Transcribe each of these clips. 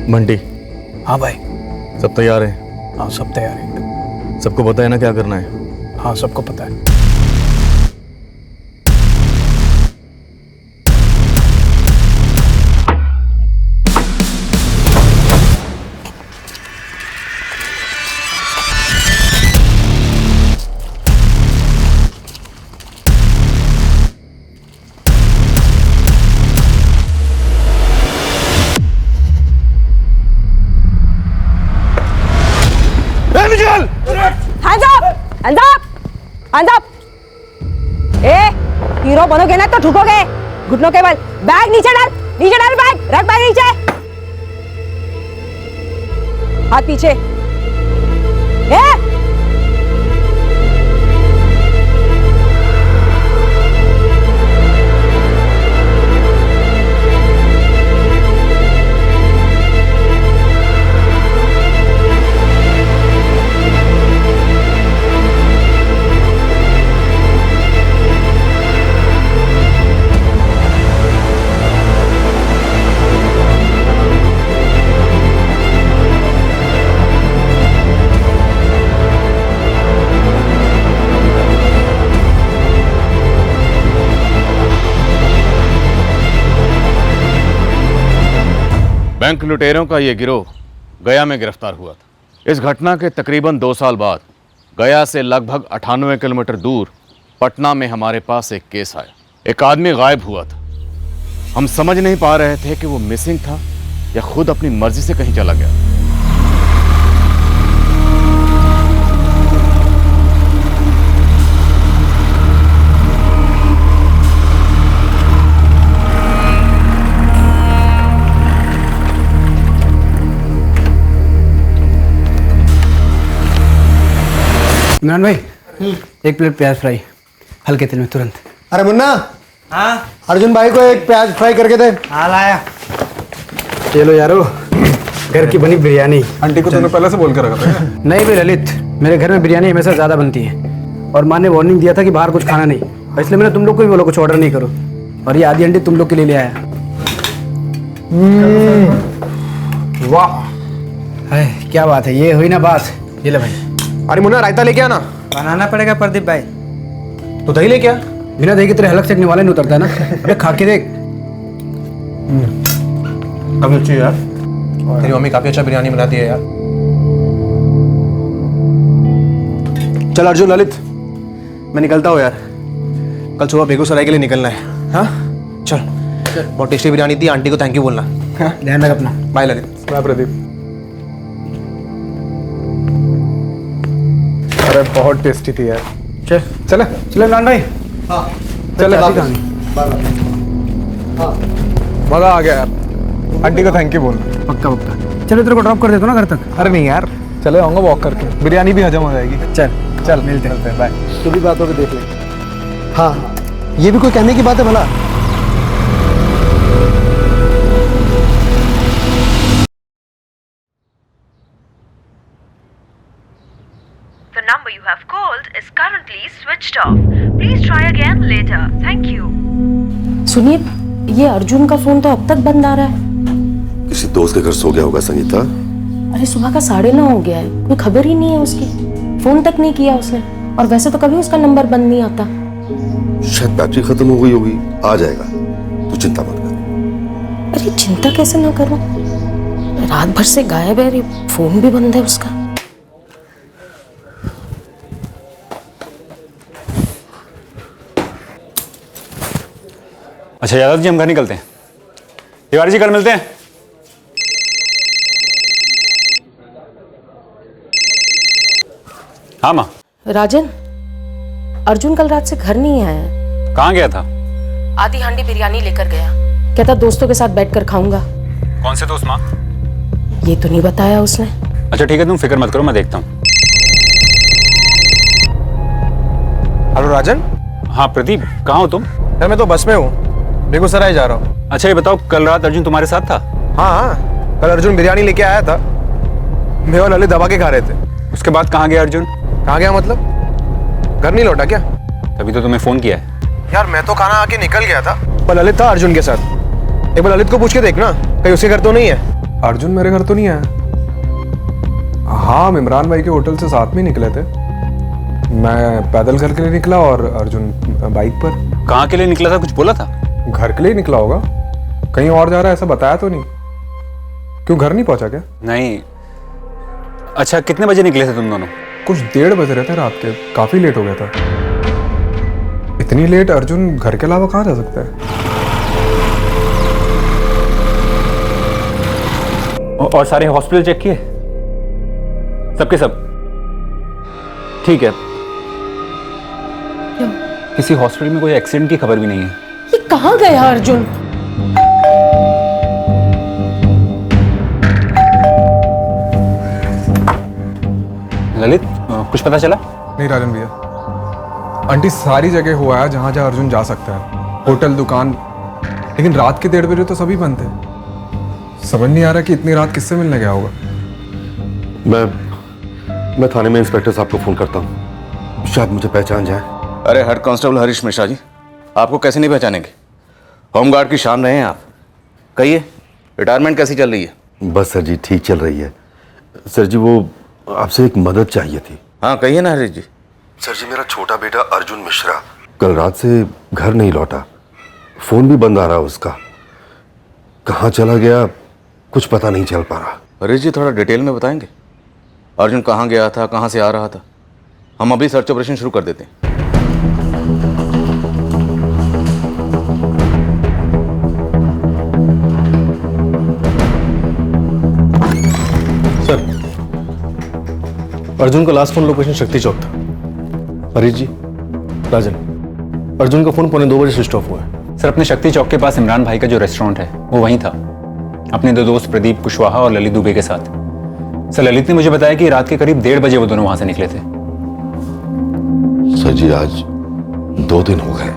बंटी, हाँ भाई। सब तैयार है? हाँ सब तैयार है एकदम। सबको पता है ना क्या करना है? हाँ सबको पता है। Hands up! हीरो बनोगे ना तो ठुकोगे। घुटनों के बल। बैग नीचे डाल बैग, रख बैग नीचे। हाथ पीछे। बैंक लुटेरों का यह गिरोह गया में गिरफ्तार हुआ था। इस घटना के तकरीबन 2 साल बाद गया से लगभग 98 किलोमीटर दूर पटना में हमारे पास एक केस आया। एक आदमी गायब हुआ था। हम समझ नहीं पा रहे थे कि वो मिसिंग था या खुद अपनी मर्जी से कहीं चला गया। इमरान भाई, एक प्लेट प्याज फ्राई हल्के तेल में तुरंत। अरे मुन्ना, हाँ अर्जुन भाई को एक प्याज फ्राई करके दे। हाँ लाया। चलो यारो, घर की बनी बिरयानी। आंटी को तूने पहले से बोल कर रखा था क्या? नहीं भाई ललित, मेरे घर में बिरयानी हमेशा ज़्यादा बनती है और माँ ने वार्निंग दिया था कि बाहर कुछ खाना नहीं, और इसलिए मैंने तुम लोग को भी बोला कुछ ऑर्डर नहीं करो, और ये आधी अंडी तुम लोग के लिए ले आया। वाह, क्या बात है, ये हुई ना बात। ये ले भाई। अरे मुन्ना, रायता लेके आना। बनाना पड़ेगा प्रदीप भाई। तो दही लेके आ। बिना दही के तेरे हलक से एक निवाला नहीं उतरता है ना। अरे खा के देख। काफी अच्छी है यार, तेरी मम्मी काफी अच्छा बिरयानी बनाती है यार। चल अर्जुन, ललित, मैं निकलता हूँ यार, कल सुबह बेगूसराय के लिए निकलना है। हाँ चल, बहुत टेस्टी बिरयानी थी, आंटी को थैंक यू बोलना। ध्यान रख अपना। बाय ललित। बाय प्रदीप। अरे बहुत टेस्टी थी यार। चले इमरान भाई। हाँ चले, मजा आ गया यार। आंटी को थैंक यू बोलना। पक्का पक्का। चलो तेरे को ड्रॉप कर देता हूँ ना घर तक। अरे नहीं यार, चले आऊंगा वॉक करके, बिरयानी भी हजम हो जाएगी। चल मिलते हैं। बाय। तू भी बातों पे देख ले। हाँ, ये भी कोई कहने की बात है भला? The number you have called is currently switched off. Please try again later. Thank you. सुनिए, ये अर्जुन का फोन तो अब तक बंद आ रहा है। किसी दोस्त के घर सो गया होगा संगीता। अरे सुबह का 9:30 हो गया है, कोई खबर ही नहीं है उसकी। फोन तक नहीं किया उसने, और वैसे तो कभी उसका नंबर बंद नहीं आता। शायद बैटरी खत्म हो गई होगी, आ जाएगा, तू चिंता मत कर। अरे चिंता कैसे ना करूं, रात भर से गायब है, फोन भी बंद है उसका। अच्छा यादव जी, हम घर निकलते हैं। तिवारी जी, कल मिलते हैं। हाँ माँ। राजन, अर्जुन कल रात से घर नहीं आया। कहाँ गया था? आधी हांडी बिरयानी लेकर गया, कहता दोस्तों के साथ बैठकर खाऊंगा। कौन से दोस्त माँ? ये तो नहीं बताया उसने। अच्छा ठीक है, तुम फिक्र मत करो, मैं देखता हूँ। हेलो राजन। हाँ प्रदीप, कहाँ हो तुम? यार मैं तो बस में हूँ, बेगूसराय जा रहा हूँ। अच्छा ये बताओ, कल रात अर्जुन तुम्हारे साथ था? हाँ, कल अर्जुन बिरयानी लेके आया था, मैं और ललित दबा के खा रहे थे। उसके बाद कहाँ गया अर्जुन? कहाँ गया मतलब? घर नहीं लौटा क्या? तभी तो तुम्हें फोन किया है। यार मैं तो खाना आके निकल गया था, पर ललित था अर्जुन के साथ। एक बार ललित को पूछ के देखना, कहीं उसके घर तो नहीं है। अर्जुन मेरे घर तो नहीं आया। हाँ, हम इमरान भाई के होटल से साथ में ही निकले थे। मैं पैदल घर के लिए निकला और अर्जुन बाइक पर। कहाँ के लिए निकला था, कुछ बोला था? घर के लिए ही निकला होगा, कहीं और जा रहा है ऐसा बताया तो नहीं। क्यों, घर नहीं पहुंचा क्या? नहीं। अच्छा, कितने बजे निकले थे तुम दोनों? कुछ 1:30 बज रहे थे रात के, काफी लेट हो गया था। इतनी लेट अर्जुन घर के अलावा कहाँ जा सकता है? और सारे हॉस्पिटल चेक किए? सबके सब ठीक है? किसी हॉस्पिटल में कोई एक्सीडेंट की खबर भी नहीं है। ये कहाँ गया अर्जुन? ललित, कुछ पता चला? नहीं राजन भैया, आंटी सारी जगह हुआ है जहां जहां अर्जुन जा सकता है, होटल, दुकान, लेकिन रात के 1:30 बजे तो सभी बंद थे। समझ नहीं आ रहा कि इतनी रात किससे मिलने गया होगा। मैं थाने में इंस्पेक्टर साहब को फोन करता हूँ, शायद मुझे पहचान जाए। अरे हेड कांस्टेबल हरीश मिश्रा जी, आपको कैसे नहीं पहचानेंगे? होमगार्ड की शान रहे हैं आप। कहिए, रिटायरमेंट कैसी चल रही है? बस सर जी, ठीक चल रही है। सर जी, वो आपसे एक मदद चाहिए थी। हाँ कहिए ना हरीश जी। सर जी, मेरा छोटा बेटा अर्जुन मिश्रा कल रात से घर नहीं लौटा, फोन भी बंद आ रहा उसका। कहाँ चला गया कुछ पता नहीं चल पा रहा। हरीश जी, थोड़ा डिटेल में बताएंगे, अर्जुन कहाँ गया था, कहाँ से आ रहा था? हम अभी सर्च ऑपरेशन शुरू कर देते हैं। सर, अर्जुन का लास्ट फोन लोकेशन शक्ति चौक था। हरीश जी, राजन, अर्जुन का फोन 2:45 बजे स्विच ऑफ हुआ है। सर, अपने शक्ति चौक के पास इमरान भाई का जो रेस्टोरेंट है वो वहीं था, अपने दो दोस्त प्रदीप कुशवाहा और ललित दुबे के साथ। सर, ललित ने मुझे बताया कि रात के करीब 1:30 बजे वो दोनों वहां से निकले थे। सर जी, आज 2 दिन हो गए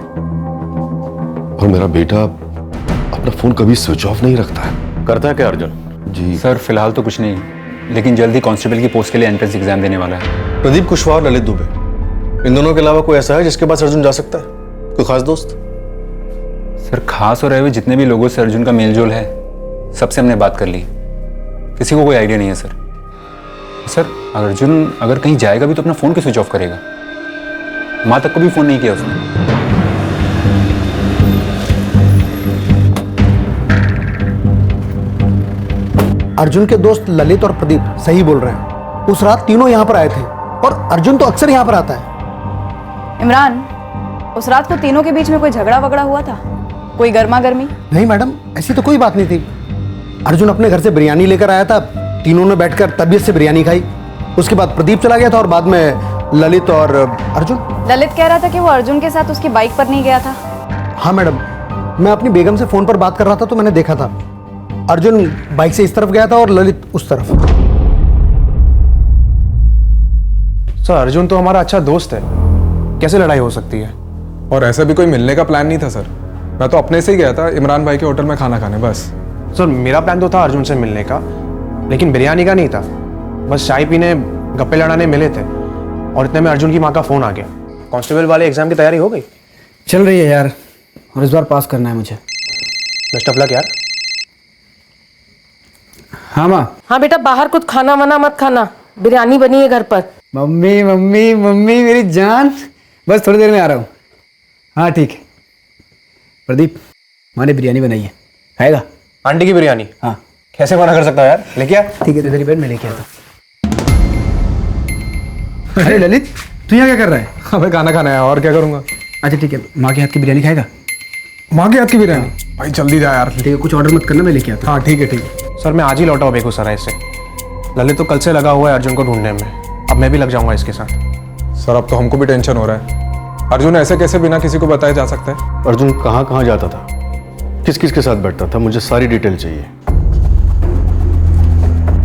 और मेरा बेटा अपना फोन कभी स्विच ऑफ नहीं रखता है। करता है क्या अर्जुन? जी सर, फिलहाल तो कुछ नहीं, लेकिन जल्द ही कांस्टेबल की पोस्ट के लिए एंट्रेंस एग्जाम देने वाला है। प्रदीप कुशवाहा और ललित दुबे, इन दोनों के अलावा कोई ऐसा है जिसके पास अर्जुन जा सकता है? कोई खास दोस्त? सर, खास और हुए जितने भी लोगों से अर्जुन का मेलजोल है, सबसे हमने बात कर ली, किसी को कोई आइडिया नहीं है सर। सर, अर्जुन अगर कहीं जाएगा भी तो अपना फोन क्यों स्विच ऑफ करेगा? माँ तक को भी फोन नहीं किया उसने। अर्जुन के दोस्त ललित और प्रदीप सही बोल रहे हैं। उस रात तीनों यहाँ पर आए थे और अर्जुन तो अक्सर यहाँ पर आता है। इमरान, उस रात को तीनों के बीच में कोई झगड़ा वगड़ा हुआ था? कोई गर्मा गर्मी? नहीं मैडम, ऐसी तो कोई बात नहीं थी। अर्जुन अपने घर से बिरयानी लेकर आया था, तीनों ने बैठकर तबीयत से बिरयानी खाई। उसके बाद प्रदीप चला गया था और बाद में ललित और अर्जुन। ललित कह रहा था कि वो अर्जुन के साथ उसकी बाइक पर नहीं गया था। हाँ मैडम, मैं अपनी बेगम से फोन पर बात कर रहा था तो मैंने देखा था अर्जुन बाइक से इस तरफ गया था और ललित उस तरफ। सर, अर्जुन तो हमारा अच्छा दोस्त है, कैसे लड़ाई हो सकती है? और ऐसा भी कोई मिलने का प्लान नहीं था सर। मैं तो अपने से ही गया था इमरान भाई के होटल में खाना खाने, बस। सर, मेरा प्लान तो था अर्जुन से मिलने का, लेकिन बिरयानी का नहीं था। बस चाय पीने, गप्पे लड़ाने मिले थे और इतने में अर्जुन की माँ का फोन आ गया। कांस्टेबल वाले एग्जाम की तैयारी हो गई? चल रही है यार, और इस बार पास करना है मुझे। बेस्ट ऑफ लक यार। हाँ माँ। हाँ बेटा, बाहर कुछ खाना वाना मत खाना, बिरयानी बनी है घर पर। मम्मी मम्मी मम्मी मेरी जान, बस थोड़ी देर में आ रहा हूँ। हाँ ठीक है। प्रदीप, माँ ने बिरयानी बनाई है, खाएगा? आंटी की बिरयानी? हाँ। कैसे मना कर सकता है यार, लेके आ। ठीक है, तेरी बेड में लेके आता। अरे ललित, तू यहाँ क्या कर रहा है? हमें खाना खाना है, और क्या करूँगा। अच्छा ठीक है, माँ के हाथ की बिरयानी खाएगा? माँ के हाथ की बिरयानी? भाई जल्दी जा यार। ठीक है, कुछ ऑर्डर मत करना, मैं लेके आता। हाँ ठीक है ठीक है। सर, मैं आज ही लौटा हूँ बेगूसराय से। ललित तो कल से लगा हुआ है अर्जुन को ढूंढने में, अब मैं भी लग जाऊंगा इसके साथ। सर, अब तो हमको भी टेंशन हो रहा है। अर्जुन ऐसे कैसे बिना किसी को बताए जा सकता है? अर्जुन कहाँ कहाँ जाता था, किस किस के साथ बैठता था, मुझे सारी डिटेल चाहिए।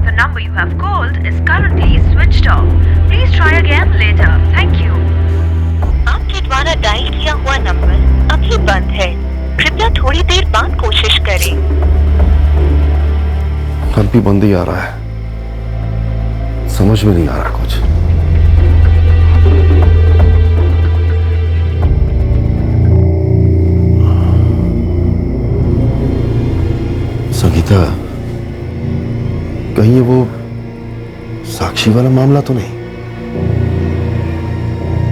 The number you have called is currently switched off. Please try again later. Thank you. आपके द्वारा डायल किया हुआ नंबर अभी बंद है, कृपया थोड़ी देर बाद कोशिश करें। अब भी बंद ही आ रहा है, समझ में नहीं आ रहा कुछ। संगीता, कहीं ये वो साक्षी वाला मामला तो नहीं?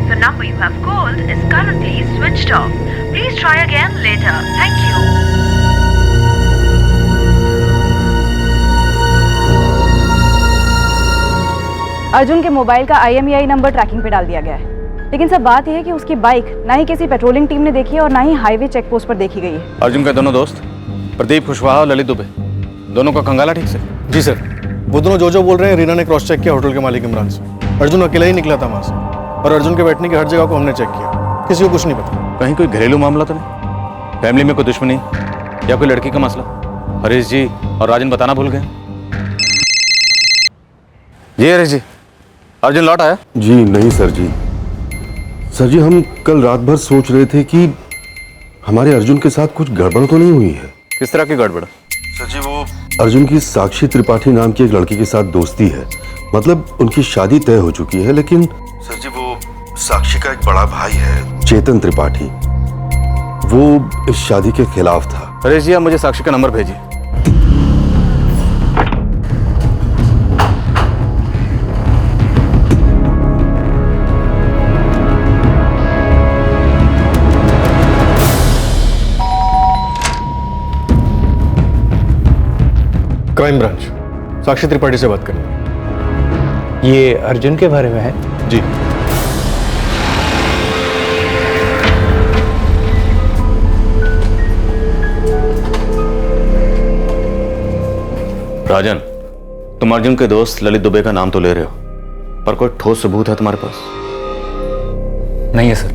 The number you have called is currently switched off. Please try again later. Thank you. Arjun के मोबाइल का IMEI नंबर ट्रैकिंग पे डाल दिया गया है, लेकिन सब बात यह है कि उसकी बाइक ना ही किसी पेट्रोलिंग टीम ने देखी है और ना ही हाईवे चेक पोस्ट पर देखी गई है। अर्जुन के दोनों दोस्त प्रदीप कुशवाहा और ललित दुबे दोनों का खंगाला ठीक से? जी सर, वो दोनों जो बोल रहे हैं रीना ने क्रॉस चेक किया होटल के मालिक इमरान से। अर्जुन अकेला ही निकला था वहाँ से, और अर्जुन के बैठने की हर जगह को हमने चेक किया, किसी को कुछ नहीं पता। कहीं कोई घरेलू मामला तो नहीं? फैमिली में कोई दुश्मनी या कोई लड़की का मसला? हरीश जी और राजन बताना भूल गए। जी हरीश जी, अर्जुन लौट आया? जी नहीं सर जी। सर जी, हम कल रात भर सोच रहे थे कि हमारे अर्जुन के साथ कुछ गड़बड़ तो नहीं हुई है। किस तरह की गड़बड़? सर जी, वो अर्जुन की साक्षी त्रिपाठी नाम की एक लड़की के साथ दोस्ती है। मतलब उनकी शादी तय हो चुकी है, लेकिन सर जी वो साक्षी का एक बड़ा भाई है चेतन त्रिपाठी, वो इस शादी के खिलाफ था। हरीश जी, आप मुझे साक्षी का नंबर भेजिए। क्राइम ब्रांच, साक्षी त्रिपाठी से बात करनी। ये अर्जुन के बारे में है? जी। राजन, तुम अर्जुन के दोस्त ललित दुबे का नाम तो ले रहे हो, पर कोई ठोस सबूत है तुम्हारे पास? नहीं है सर,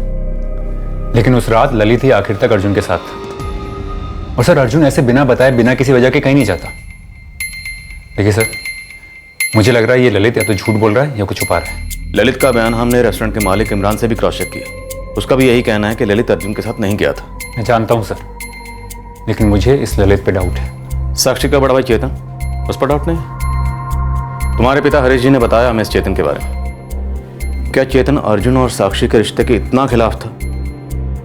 लेकिन उस रात ललित ही आखिर तक अर्जुन के साथ था। और सर, अर्जुन ऐसे बिना बताए, बिना किसी वजह के कहीं नहीं जाता। देखिए सर, मुझे लग रहा है ये ललित या तो झूठ बोल रहा है या कुछ छुपा रहा है। ललित का बयान हमने रेस्टोरेंट के मालिक इमरान से भी क्रॉस चेक किया, उसका भी यही कहना है कि ललित अर्जुन के साथ नहीं गया था। मैं जानता हूँ सर, लेकिन मुझे इस ललित पे डाउट है। साक्षी का बड़ा भाई चेतन, उस पर डाउट नहीं? तुम्हारे पिता हरीश जी ने बताया हमें इस चेतन के बारे में। क्या चेतन अर्जुन और साक्षी के रिश्ते के इतना खिलाफ था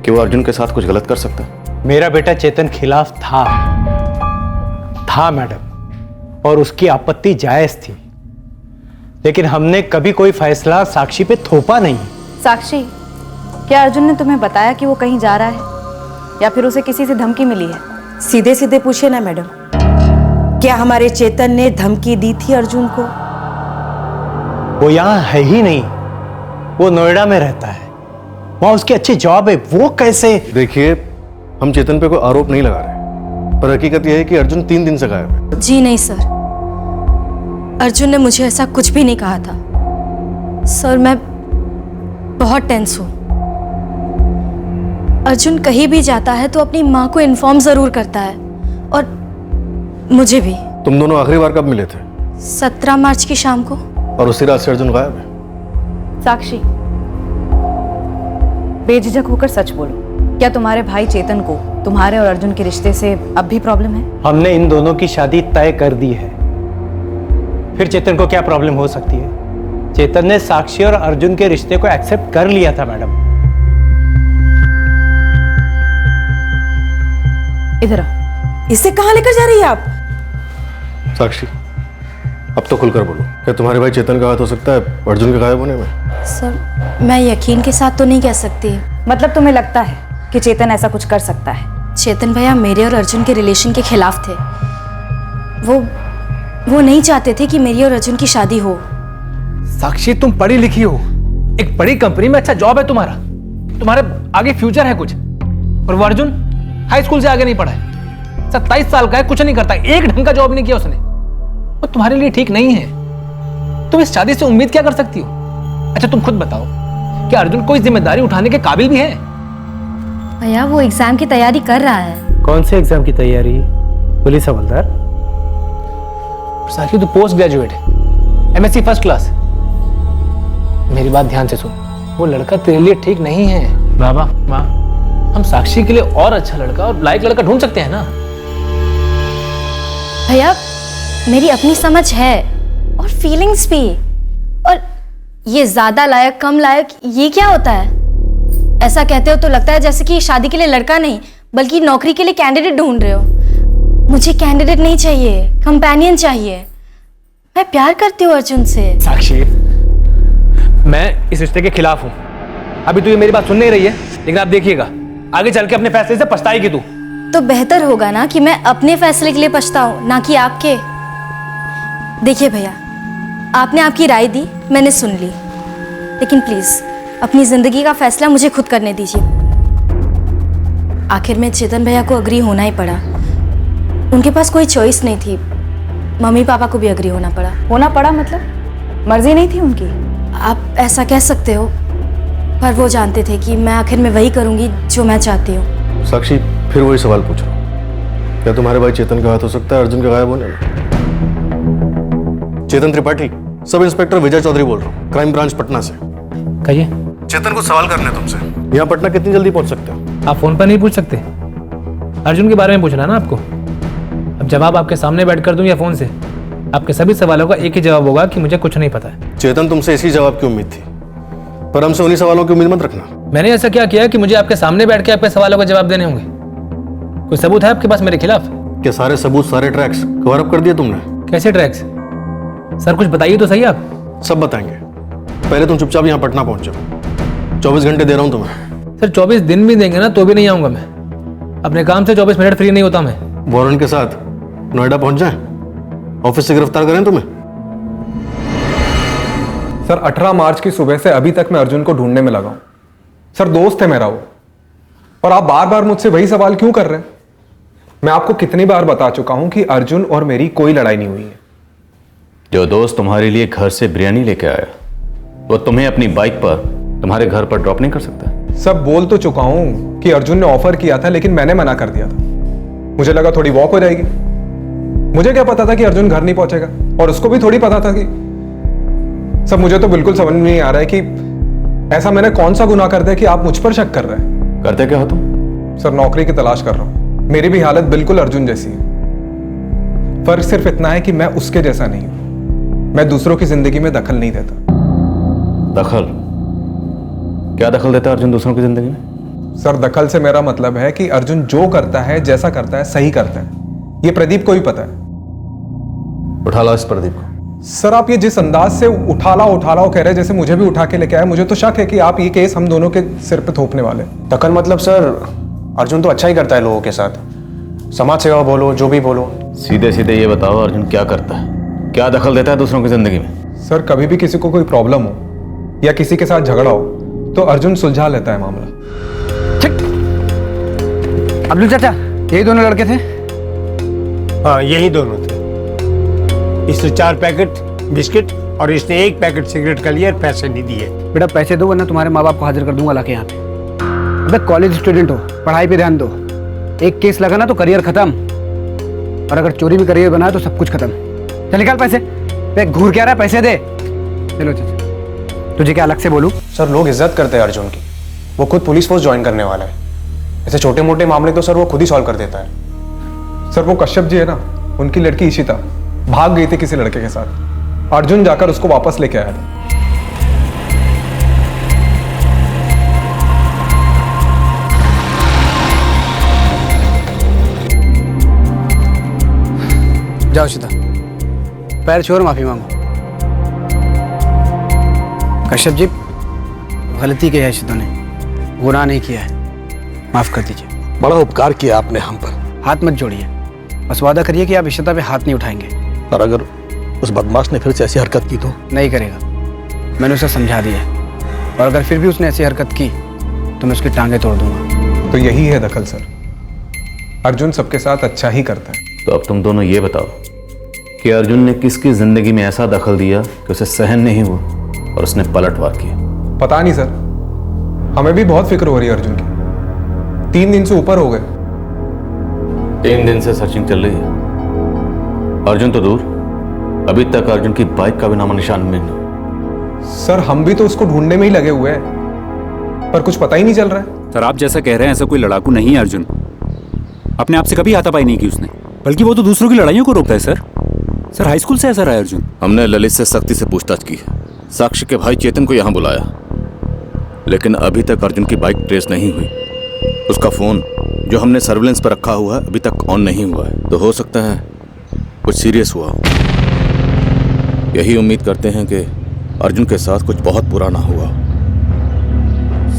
कि वो अर्जुन के साथ कुछ गलत कर सकता? मेरा बेटा चेतन खिलाफ था मैडम, और उसकी आपत्ति जायज थी, लेकिन हमने कभी कोई फैसला साक्षी पे थोपा नहीं। साक्षी, क्या अर्जुन ने तुम्हें बताया कि वो कहीं जा रहा है या फिर उसे किसी से धमकी मिली है? सीधे सीधे पूछे ना मैडम, क्या हमारे चेतन ने धमकी दी थी अर्जुन को? वो यहाँ है ही नहीं, वो नोएडा में रहता है, वहां उसकी अच्छी जॉब है। वो कैसे? देखिए, हम चेतन पे कोई आरोप नहीं लगा रहे, पर हकीकत यह है कि अर्जुन 3 दिन से गायब है। जी नहीं सर, अर्जुन ने मुझे ऐसा कुछ भी नहीं कहा था। सर, मैं बहुत टेंस हूँ। अर्जुन कहीं भी जाता है तो अपनी माँ को इन्फॉर्म जरूर करता है, और मुझे भी। तुम दोनों आखिरी बार कब मिले थे? 17 मार्च की शाम को। और उसी रात से अर्जुन गायब है। साक्षी, बेझिझक होकर सच बोलो, क्या तुम्हारे भाई चेतन को तुम्हारे और अर्जुन के रिश्ते से अब भी प्रॉब्लम है? हमने इन दोनों की शादी तय कर दी है, फिर चेतन को क्या प्रॉब्लम हो सकती है? चेतन ने साक्षी और अर्जुन के रिश्ते को एक्सेप्ट कर लिया था मैडम। इधर आओ। इसे कहाँ लेकर जा रही है आप? साक्षी, अब तो खुलकर बोलो, क्या तुम्हारे भाई चेतन का हाथ हो सकता है अर्जुन के गायब होने में? सर, मैं यकीन के साथ तो नहीं कह सकती। मतलब तुम्हें लगता है कि चेतन ऐसा कुछ कर सकता है? चेतन भैया मेरे और अर्जुन के रिलेशन के खिलाफ थे। वो नहीं चाहते थे कि मेरी और अर्जुन की शादी हो। साक्षी, तुम पढ़ी लिखी हो, एक बड़ी कंपनी में अच्छा जॉब है तुम्हारा, तुम्हारे आगे फ्यूचर है कुछ, और वो अर्जुन हाई स्कूल से आगे नहीं पढ़ा है, 27 साल का है, कुछ नहीं करता, एक ढंग का जॉब नहीं किया उसने। वो तुम्हारे लिए ठीक नहीं है। तुम इस शादी से उम्मीद क्या कर सकती हो? अच्छा तुम खुद बताओ, क्या अर्जुन कोई जिम्मेदारी उठाने के काबिल भी है? भैया वो एग्जाम की तैयारी कर रहा है। कौन से एग्जाम की तैयारी? पुलिस हवलदार? साक्षी, तू पोस्ट ग्रेजुएट है, MSc फर्स्ट क्लास। मेरी बात ध्यान से सुन, वो लड़का तेरे लिए ठीक नहीं है। बाबा माँ, हम साक्षी के लिए और अच्छा लड़का और लायक लड़का ढूंढ सकते हैं ना। भैया मेरी अपनी समझ है और फीलिंग्स भी, और ये ज्यादा लायक कम लायक ये क्या होता है? ऐसा कहते हो तो लगता है जैसे कि शादी के लिए लड़का नहीं बल्कि नौकरी के लिए कैंडिडेट ढूंढ रहे हो। मुझे कैंडिडेट नहीं चाहिए, कंपेनियन चाहिए। मैं प्यार करती हूँ अर्जुन से। साक्षी, मैं इस रिश्ते के खिलाफ हूं। अभी तो ये मेरी बात सुन नहीं रही है, लेकिन आप देखिएगा आगे चल के अपने फैसले से पछताएगी तू। तो बेहतर होगा ना कि मैं अपने फैसले के लिए पछताऊं, ना कि आपके। देखिए भैया, आपने आपकी राय दी, मैंने सुन ली, लेकिन प्लीज अपनी जिंदगी का फैसला मुझे खुद करने दीजिए। आखिर में चेतन भैया को अग्री होना ही पड़ा। उनके पास कोई चॉइस नहीं थी, मम्मी पापा को भी अग्री होना पड़ा। होना पड़ा मतलब मर्जी नहीं थी उनकी? आप ऐसा कह सकते हो, पर वो जानते थे कि मैं आखिर में वही करूंगी जो मैं चाहती हूँ। साक्षी, फिर वही सवाल पूछ रहा हूँ, क्या तुम्हारे भाई चेतन का हाथ हो सकता है अर्जुन के गायब होने में? चेतन त्रिपाठी, सब इंस्पेक्टर विजय चौधरी बोल रहा हूँ, क्राइम ब्रांच पटना से। कहिए। चेतन को सवाल करने हैं तुमसे। यहाँ पटना कितनी जल्दी पहुंच सकते हो? आप फोन पर नहीं पूछ सकते, अर्जुन के बारे में पूछना ना आपको। अब जवाब आपके सामने बैठकर दूं या फोन से, आपके सभी सवालों का एक ही जवाब होगा कि मुझे कुछ नहीं पता है। चेतन, तुमसे इसी जवाब की उम्मीद थी, पर हमसे उन्हीं सवालों की उम्मीद मत रखना। मैंने ऐसा क्या किया कि मुझे आपके सामने बैठ के आपके सवालों का जवाब देने होंगे? कोई सबूत है आपके पास मेरे खिलाफ? क्या सारे सबूत, सारे ट्रैक्स कवर अप कर दिए तुमने? कैसे ट्रैक्स? सर कुछ बताइए तो सही आप। सब बताएंगे, पहले तुम चुपचाप यहाँ पटना पहुंच जाओ। 24 घंटे दे रहा हूँ तुम्हें। सर 24 दिन भी देंगे ना तो भी नहीं आऊंगा मैं। अपने काम से 24 मिनट फ्री नहीं होता मैं। वारंट के साथ नोएडा पहुंच जाए, ऑफिस से गिरफ्तार करें तुम्हें? सर 18 मार्च की सुबह से अभी तक मैं अर्जुन को ढूंढने में लगा हूं। सर दोस्त है मेरा वो, और आप बार बार मुझसे वही सवाल क्यों कर रहे हैं? मैं आपको कितनी बार बता चुका हूं कि अर्जुन और मेरी कोई लड़ाई नहीं हुई है। जो दोस्त तुम्हारे लिए घर से बिरयानी लेके आया, वो तुम्हें अपनी बाइक पर तुम्हारे घर पर ड्रॉप नहीं कर सकता? सब बोल तो चुका हूं कि अर्जुन ने ऑफर किया था, लेकिन मैंने मना कर दिया था। मुझे लगा थोड़ी वॉक हो जाएगी। मुझे क्या पता था कि अर्जुन घर नहीं पहुंचेगा, और उसको भी थोड़ी पता था कि सब। मुझे तो बिल्कुल समझ में नहीं आ रहा है कि ऐसा मैंने कौन सा गुनाह कर दिया कि आप मुझ पर शक कर रहे हैं। करते क्या हो तुम? सर नौकरी की तलाश कर रहा हूं। मेरी भी हालत बिल्कुल अर्जुन जैसी है। फर्क सिर्फ इतना है कि मैं उसके जैसा नहीं हूं। मैं दूसरों की जिंदगी में दखल नहीं देता। दखल? क्या दखल देता है अर्जुन दूसरों की जिंदगी में? सर दखल से मेरा मतलब है कि अर्जुन जो करता है, जैसा करता है, सही करता है। ये प्रदीप को भी पता है। उठा लो इस प्रदीप को। सर आप ये जिस अंदाज से उठा लाओ कह रहे हैं, जैसे मुझे भी उठा के लेके आए, मुझे तो शक है कि आप ये केस हम दोनों के सिर पे थोपने वाले। दखल मतलब सर, अर्जुन तो अच्छा ही करता है लोगों के साथ। समाज सेवा बोलो, जो भी बोलो। सीधे सीधे ये बताओ, अर्जुन क्या करता है? क्या दखल देता है दूसरों की जिंदगी में? सर कभी भी किसी को कोई प्रॉब्लम हो या किसी के साथ झगड़ा हो तो अर्जुन सुलझा लेता है मामला। अब्दुल चाचा, यही दोनों लड़के थे? हाँ यही दोनों थे। इसने 4 पैकेट बिस्किट और इसने 1 पैकेट सिगरेट का लिया, पैसे नहीं दिए। बेटा पैसे दो, वरना तुम्हारे माँ बाप को हाजिर कर दूंगा लाके यहाँ पे। अबे कॉलेज स्टूडेंट हो, पढ़ाई पे ध्यान दो। एक केस लगा ना तो करियर खत्म, और अगर चोरी भी करियर बना तो सब कुछ खत्म। चल निकाल पैसे। बे घूर क्या रहा है, पैसे दे। चलो चाचा, तुझे क्या अलग से बोलूं? सर लोग इज्जत करते हैं अर्जुन की। वो खुद पुलिस फोर्स ज्वाइन करने वाला है। ऐसे छोटे मोटे मामले तो सर वो खुद ही सॉल्व कर देता है। सर वो कश्यप जी है ना, उनकी लड़की इशिता भाग गई थी किसी लड़के के साथ। अर्जुन जाकर उसको वापस लेके आया था। जाओ सीधा, पैर छोड़ माफी मांगो। कश्यप जी, गलती की है इशिता ने, गुनाह नहीं किया है, माफ कर दीजिए। बड़ा उपकार किया आपने हम पर। हाथ मत जोड़िए, बस वादा करिए कि आप इशिता पे हाथ नहीं उठाएंगे। और अगर उस बदमाश ने फिर से ऐसी हरकत की तो? नहीं करेगा, मैंने उसे समझा दिया है, और अगर फिर भी उसने ऐसी हरकत की तो मैं उसकी टांगें तोड़ दूंगा। तो यही है दखल सर, अर्जुन सबके साथ अच्छा ही करता है। तो अब तुम दोनों ये बताओ कि अर्जुन ने किसकी जिंदगी में ऐसा दखल दिया कि उसे सहन नहीं हुआ और उसने पलटवार किया? पता नहीं सर, हमें भी बहुत फिक्र हो रही है अर्जुन की। 3 दिन से ऊपर हो गए। 3 दिन से सर्चिंग चल रही है। अर्जुन तो दूर, अभी तक अर्जुन की बाइक का भी नामो निशान नहीं। सर हम भी तो उसको ढूंढने में ही लगे हुए हैं, पर कुछ पता ही नहीं चल रहा है। सर आप जैसा कह रहे हैं, ऐसा कोई लड़ाकू नहीं है अर्जुन। अपने आप से कभी हाथापाई नहीं की उसने, बल्कि वो तो दूसरों की लड़ाइयों को रोकता है सर। सर हाई स्कूल से ऐसा रहा है अर्जुन। हमने ललित से सख्ती से पूछताछ की है, साक्षी के भाई चेतन को यहाँ बुलाया, लेकिन अभी तक अर्जुन की बाइक ट्रेस नहीं हुई। उसका फोन जो हमने सर्विलेंस पर रखा हुआ है अभी तक ऑन नहीं हुआ है, तो हो सकता है कुछ सीरियस हुआ हो। यही उम्मीद करते हैं कि अर्जुन के साथ कुछ बहुत बुरा ना हुआ।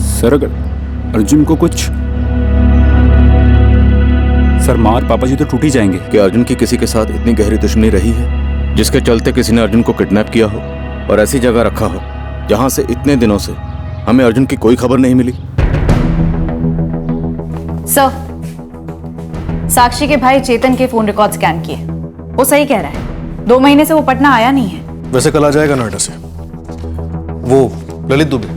सर अगर अर्जुन को कुछ, सर मार पापा जी तो टूट ही जाएंगे। कि अर्जुन की किसी के साथ इतनी गहरी दुश्मनी रही है जिसके चलते किसी ने अर्जुन को किडनैप किया हो और ऐसी जगह रखा हो जहां से इतने दिनों से हमें अर्जुन की कोई खबर नहीं मिली। सर, साक्षी के भाई चेतन के फोन रिकॉर्ड स्कैन किए, वो सही कह रहा है, 2 महीने से वो पटना आया नहीं है। वैसे कल आ जाएगा नोएडा से। वो ललित दुबे,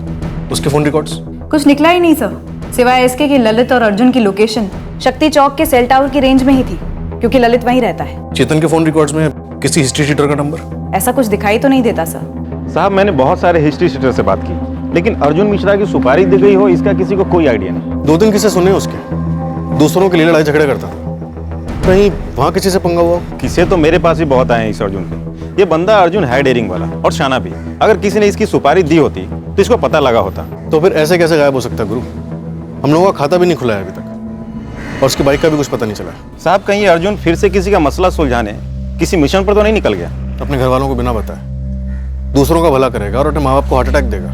उसके फोन रिकॉर्ड्स? कुछ निकला ही नहीं सर, सिवाय इसके कि ललित और अर्जुन की लोकेशन शक्ति चौक के सेल टावर की रेंज में ही थी, क्योंकि ललित वहीं रहता है। चेतन के फोन रिकॉर्ड्स में किसी हिस्ट्री शीटर का नंबर? ऐसा कुछ दिखाई तो नहीं देता सर। साहब, मैंने बहुत सारे हिस्ट्री शीटर से बात की, लेकिन अर्जुन मिश्रा की सुपारी दी गई हो इसका किसी को कोई आइडिया नहीं। 2-3 किस्से सुने उसके, दूसरों के लिए लड़ाई झगड़े करता था। कहीं वहां किसी से पंगा हुआ? किस्से तो मेरे पास भी बहुत आए हैं इस अर्जुन के। ये बंदा अर्जुन है डेयरिंग वाला और शाना भी। अगर किसी ने इसकी सुपारी दी होती तो इसको पता लगा होता। तो फिर ऐसे कैसे गायब हो सकता गुरु? हम लोगों का खाता भी नहीं खुला है अभी तक, और उसकी बाइक का भी कुछ पता नहीं चला। साहब, कहीं अर्जुन फिर से किसी का मसला सुलझाने किसी मिशन पर तो नहीं निकल गया? अपने घर वालों को बिना बताए दूसरों का भला करेगा और अपने माँ बाप को हार्ट अटैक देगा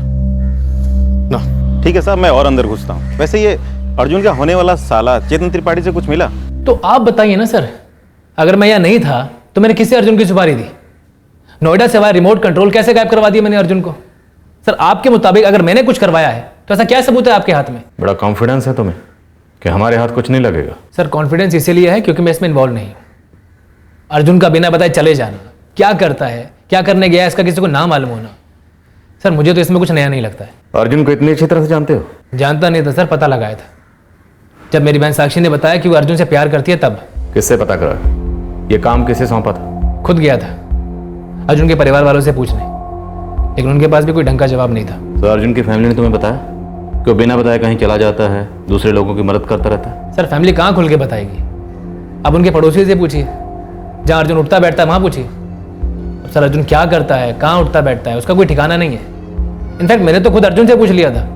ना। ठीक है साहब, मैं और अंदर घुसता हूँ। वैसे ये अर्जुन का होने वाला साला चेतन त्रिपाठी से कुछ मिला? तो आप बताइए ना सर, अगर मैं यहाँ नहीं था तो मैंने किसे अर्जुन की सुपारी दी? नोएडा से वाया रिमोट कंट्रोल कैसे गायब करवा दिया मैंने अर्जुन को? सर, आपके मुताबिक अगर मैंने कुछ करवाया है तो ऐसा क्या सबूत है आपके हाथ में? बड़ा कॉन्फिडेंस है तुम्हें कि हमारे हाथ कुछ नहीं लगेगा। सर, कॉन्फिडेंस इसीलिए है क्योंकि मैं इसमें इन्वॉल्व नहीं हूँ। अर्जुन का बिना बताए चले जाना, क्या करता है, क्या करने गया, इसका किसी को ना मालूम होना, सर मुझे तो इसमें कुछ नया नहीं लगता है। अर्जुन को इतनी अच्छी तरह से जानते हो? जानता नहीं था सर, पता लगाया था जब मेरी बहन साक्षी ने बताया कि वो अर्जुन से प्यार करती है तब। किससे पता करा? ये काम किसे सौंपा था? खुद गया था अर्जुन के परिवार वालों से पूछने, लेकिन उनके पास भी कोई ढंग का जवाब नहीं था। तो अर्जुन की फैमिली ने तुम्हें बताया कि वो बिना बताए कहीं चला जाता है, दूसरे लोगों की मदद करता रहता है? सर, फैमिली कहाँ खुल के बताएगी? अब उनके पड़ोसी से पूछिए, जहाँ अर्जुन उठता बैठता है वहाँ पूछिए। अब सर, अर्जुन क्या करता है, कहाँ उठता बैठता है, उसका कोई ठिकाना नहीं है। इनफैक्ट मैंने तो खुद अर्जुन से पूछ लिया था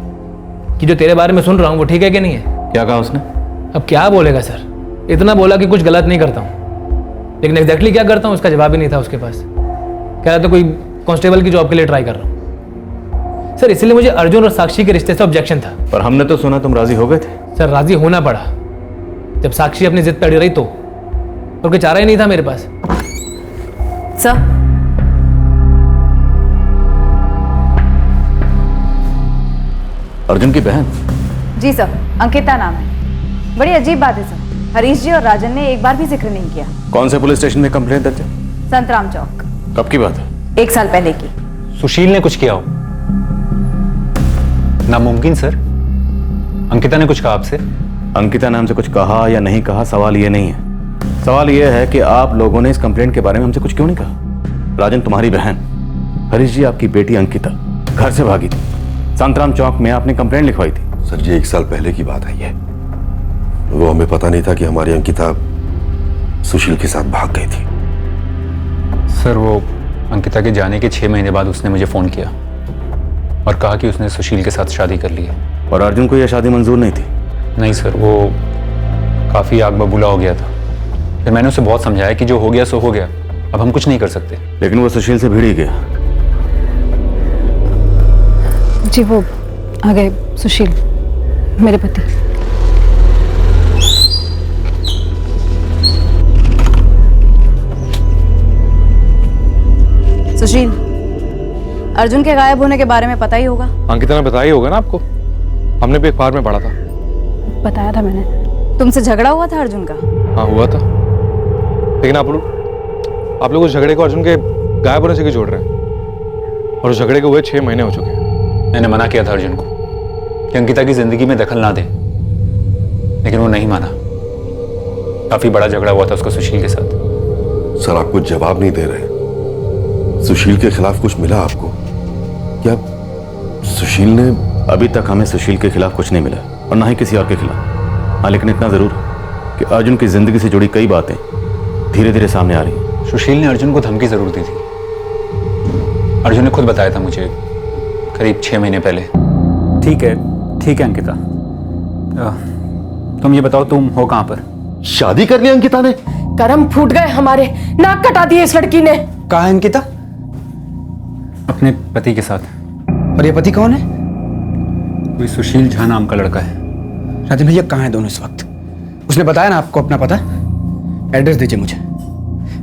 कि जो तेरे बारे में सुन रहा हूँ वो ठीक है कि नहीं है। क्या कहा उसने? अब क्या बोलेगा सर, इतना बोला कि कुछ गलत नहीं करता हूँ, लेकिन एग्जैक्टली क्या करता हूँ उसका जवाब ही नहीं था उसके पास। कह रहा था कोई कांस्टेबल की जॉब के लिए ट्राई कर रहा हूँ। सर, इसलिए मुझे अर्जुन और साक्षी के रिश्ते से ऑब्जेक्शन था। पर हमने तो सुना तुम राजी हो गए थे। सर, राजी होना पड़ा जब साक्षी अपनी जिद पे अड़ी रही तो, और कोई चारा ही नहीं था मेरे पास। सर, अर्जुन की बहन? जी सर, अंकिता नाम है। बड़ी अजीब बात है सर, हरीश जी और राजन ने एक बार भी जिक्र नहीं किया। कौन से पुलिस स्टेशन में कंप्लेंट दर्ज है? संतराम चौक। कब की बात है? 1 साल पहले की। सुशील ने कुछ किया हो? नामुमकिन सर। अंकिता ने कुछ कहा आपसे? अंकिता ने हमसे कुछ कहा या नहीं कहा, सवाल ये नहीं है। सवाल ये है कि आप लोगों ने इस कंप्लेंट के बारे में हमसे कुछ क्यों नहीं कहा? राजन तुम्हारी बहन, हरीश जी आपकी बेटी अंकिता घर से भागी थी, संतराम चौक में आपने कंप्लेंट लिखवाई थी। सर, ये 1 साल पहले की बात है। ये वो हमें पता नहीं था कि हमारी अंकिता सुशील के साथ भाग गई थी। सर, वो अंकिता के जाने के 6 महीने बाद उसने मुझे फ़ोन किया और कहा कि उसने सुशील के साथ शादी कर ली है। और अर्जुन को यह शादी मंजूर नहीं थी? नहीं सर, वो काफ़ी आग बबूला हो गया था। फिर मैंने उसे बहुत समझाया कि जो हो गया सो हो गया, अब हम कुछ नहीं कर सकते। लेकिन वो सुशील से भिड़ ही गया। जी, वो आ गए सुशील, मेरे पति। सुशील, अर्जुन के गायब होने के बारे में पता ही होगा। अंकिता ने बताया ही होगा ना आपको, हमने भी अखबार में पढ़ा था। बताया था मैंने। तुमसे झगड़ा हुआ था अर्जुन का? हाँ, हुआ था, लेकिन आप लोग उस झगड़े को अर्जुन के गायब होने से क्यों जोड़ रहे हैं? और उस झगड़े को हुए 6 महीने हो चुके हैं। मैंने मना किया था अर्जुन को कि अंकिता की जिंदगी में दखल ना दे, लेकिन वो नहीं माना। काफी बड़ा झगड़ा हुआ था उसका सुशील के साथ। सर, आप कुछ जवाब नहीं दे रहे। सुशील के खिलाफ कुछ मिला आपको? क्या सुशील ने? अभी तक हमें सुशील के खिलाफ कुछ नहीं मिला और ना ही किसी और के खिलाफ। हाँ, लेकिन इतना जरूर है कि अर्जुन की जिंदगी से जुड़ी कई बातें धीरे धीरे सामने आ रही हैं। सुशील ने अर्जुन को धमकी जरूर दी थी। अर्जुन ने खुद बताया था मुझे करीब 6 महीने पहले। ठीक है अंकिता, तुम ये बताओ तुम हो कहाँ पर? शादी कर ली अंकिता ने? करम फूट गए हमारे, नाक कटा दिए इस लड़की ने। कहा है अंकिता? अपने पति के साथ। और ये पति कौन है? कोई सुशील झा नाम का लड़का है। राजन भैया कहाँ है दोनों इस वक्त? उसने बताया ना आपको अपना पता? एड्रेस दीजिए मुझे।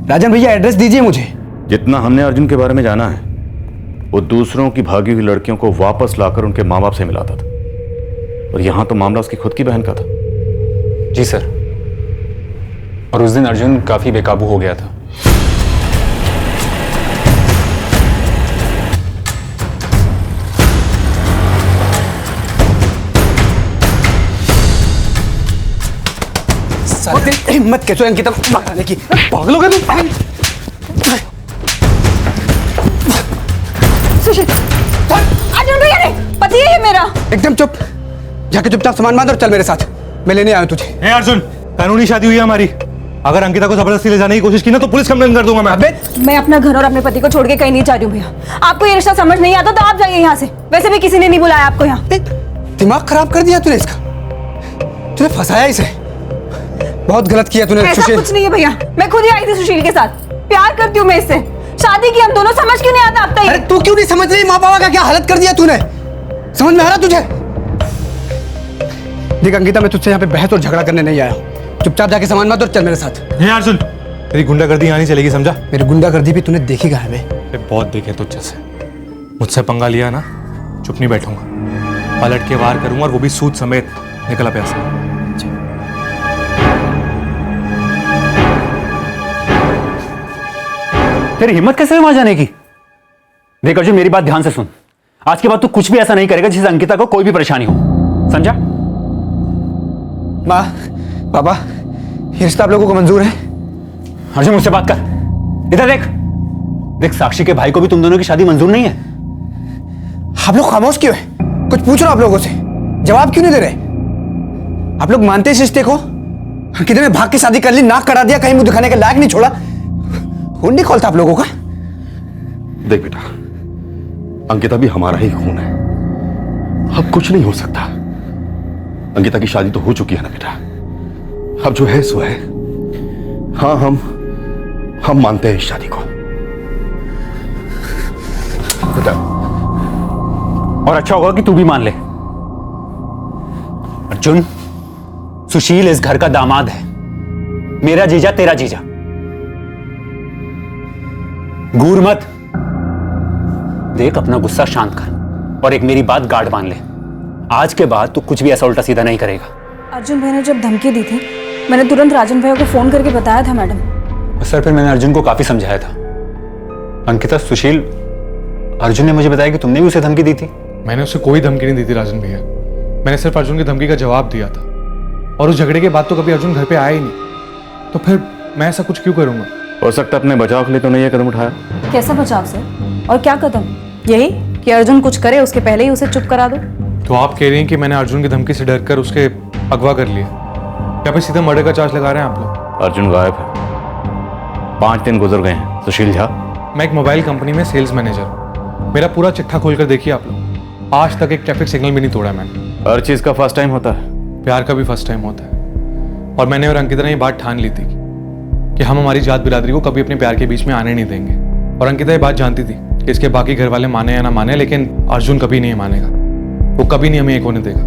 राजन भैया एड्रेस दीजिए मुझे। जितना हमने अर्जुन के बारे में जाना है वो दूसरों की भागी हुई लड़कियों को वापस लाकर उनके माँ बाप से मिलाता था, और यहां तो मामला उसकी खुद की बहन का था। जी सर, और उस दिन अर्जुन काफी बेकाबू हो गया था। हिम्मत कैसे अंकिता मारने की? पागल हो गया तुम? सुशील, अर्जुन भैया नहीं, पति है ये मेरा। एकदम चुप, जाके चुपचाप सामान बांध और चल मेरे साथ, मैं लेने आया हूं तुझे। ए अर्जुन, कानूनी शादी हुई है हमारी। अगर अंकिता को जबरदस्ती ले जाने की कोशिश की ना तो पुलिस कंप्लेन कर दूंगा मैं। अबे मैं अपना घर और अपने पति को छोड़ के कहीं नहीं जा रही हूँ भैया। आपको ये रिश्ता समझ नहीं आता तो आप जाइए यहाँ से। वैसे भी किसी ने नहीं बुलाया आपको यहाँ। दिमाग खराब कर दिया तूने इसका, तूने फंसाया इसे। बहुत गलत किया तूने ऐसा सुशील। कुछ नहीं है भैया, मैं खुद ही आई थी सुशील के साथ। प्यार करती हूँ मैं इससे, शादी की हम दोनों। समझ क्यों नहीं आता अब तक? अरे तू क्यों नहीं समझ रही? माँ बाबा का क्या हालत कर दिया तूने, समझ में आ रहा तुझे? देख अंकिता, मैं तुझसे यहाँ पे बहस और झगड़ा करने नहीं आया हूँ। चुपचाप जाके सामान बांध और चल मेरे साथ। हे अर्जुन, तेरी गुंडागर्दी यहाँ नहीं चलेगी, समझा? मेरी गुंडागर्दी भी तूने देखी कहाँ है? बहुत देखे तुझ जैसे। मुझसे पंगा लिया ना, चुप नहीं बैठूंगा, पलट के वार करूंगा, और वो भी सूद समेत। निकला पैसा। तेरी हिम्मत कैसे हुई वहां जाने की? देख अर्जुन, मेरी बात ध्यान से सुन। आज के बाद तू कुछ भी ऐसा नहीं करेगा जिससे अंकिता को कोई भी परेशानी हो, समझा? माँ, पापा, ये रिश्ता आप लोगों को मंजूर है? अर्जुन मुझसे बात कर। इधर देख। देख, साक्षी के भाई को भी तुम दोनों की शादी मंजूर नहीं है। आप लोग खामोश क्यों है? कुछ पूछ रहा आप लोगों से, जवाब क्यों नहीं दे रहे? आप लोग मानते इस रिश्ते को? कितने में भाग के शादी कर ली, नाक कटा दिया, कहीं मुंह दिखाने के लायक नहीं छोड़ा। खून नहीं खोलता आप लोगों का? देख बेटा, अंकिता भी हमारा ही खून है, अब कुछ नहीं हो सकता। अंकिता की शादी तो हो चुकी है ना बेटा, अब जो है सो है। हाँ, हम मानते हैं इस शादी को बेटा, और अच्छा होगा कि तू भी मान ले। अर्जुन, सुशील इस घर का दामाद है, मेरा जीजा तेरा जीजा। घूर मत। देख, अपना गुस्सा शांत कर और एक मेरी बात गार्ड मान ले। आज के बाद तू कुछ भी ऐसा उल्टा सीधा नहीं करेगा। अर्जुन भैया ने जब धमकी दी थी, मैंने तुरंत राजन भैया को फोन करके बताया था मैडम। सर, फिर मैंने अर्जुन को काफी समझाया था। अंकिता, सुशील, अर्जुन ने मुझे बताया कि तुमने भी उसे धमकी दी थी। मैंने उसे कोई धमकी नहीं दी थी राजन भैया, मैंने सिर्फ अर्जुन की धमकी का जवाब दिया था। और उस झगड़े के बाद तो कभी अर्जुन घर पे आया ही नहीं, तो फिर मैं ऐसा कुछ क्यों करूंगा? हो सकता है अपने बचाव के लिए तो नहीं ये कदम उठाया। कैसा बचाव सर? और क्या कदम? यही कि अर्जुन कुछ करे उसके पहले ही उसे चुप करा दो। तो आप कह रही हैं कि मैंने अर्जुन की धमकी से डरकर उसके अगवा कर लिया, या फिर सीधा मर्डर का चार्ज लगा रहे हैं आप लोग? अर्जुन गायब है, 5 दिन गुजर गए हैं। सुशील झा, मैं एक मोबाइल कंपनी में सेल्स मैनेजर हूँ, मेरा पूरा चिट्ठा खोलकर देखिए आप लोग। आज तक एक ट्रैफिक सिग्नल भी नहीं तोड़ा मैंने। हर चीज का फर्स्ट टाइम होता है, प्यार का भी फर्स्ट टाइम होता है। और मैंने और अंकिता ने ये बात ठान ली थी कि हम हमारी जात बिरादरी को कभी अपने प्यार के बीच में आने नहीं देंगे। और अंकिता ये बात जानती थी कि इसके बाकी घर वाले माने या ना माने, लेकिन अर्जुन कभी नहीं मानेगा, वो कभी नहीं हमें एक होने देगा।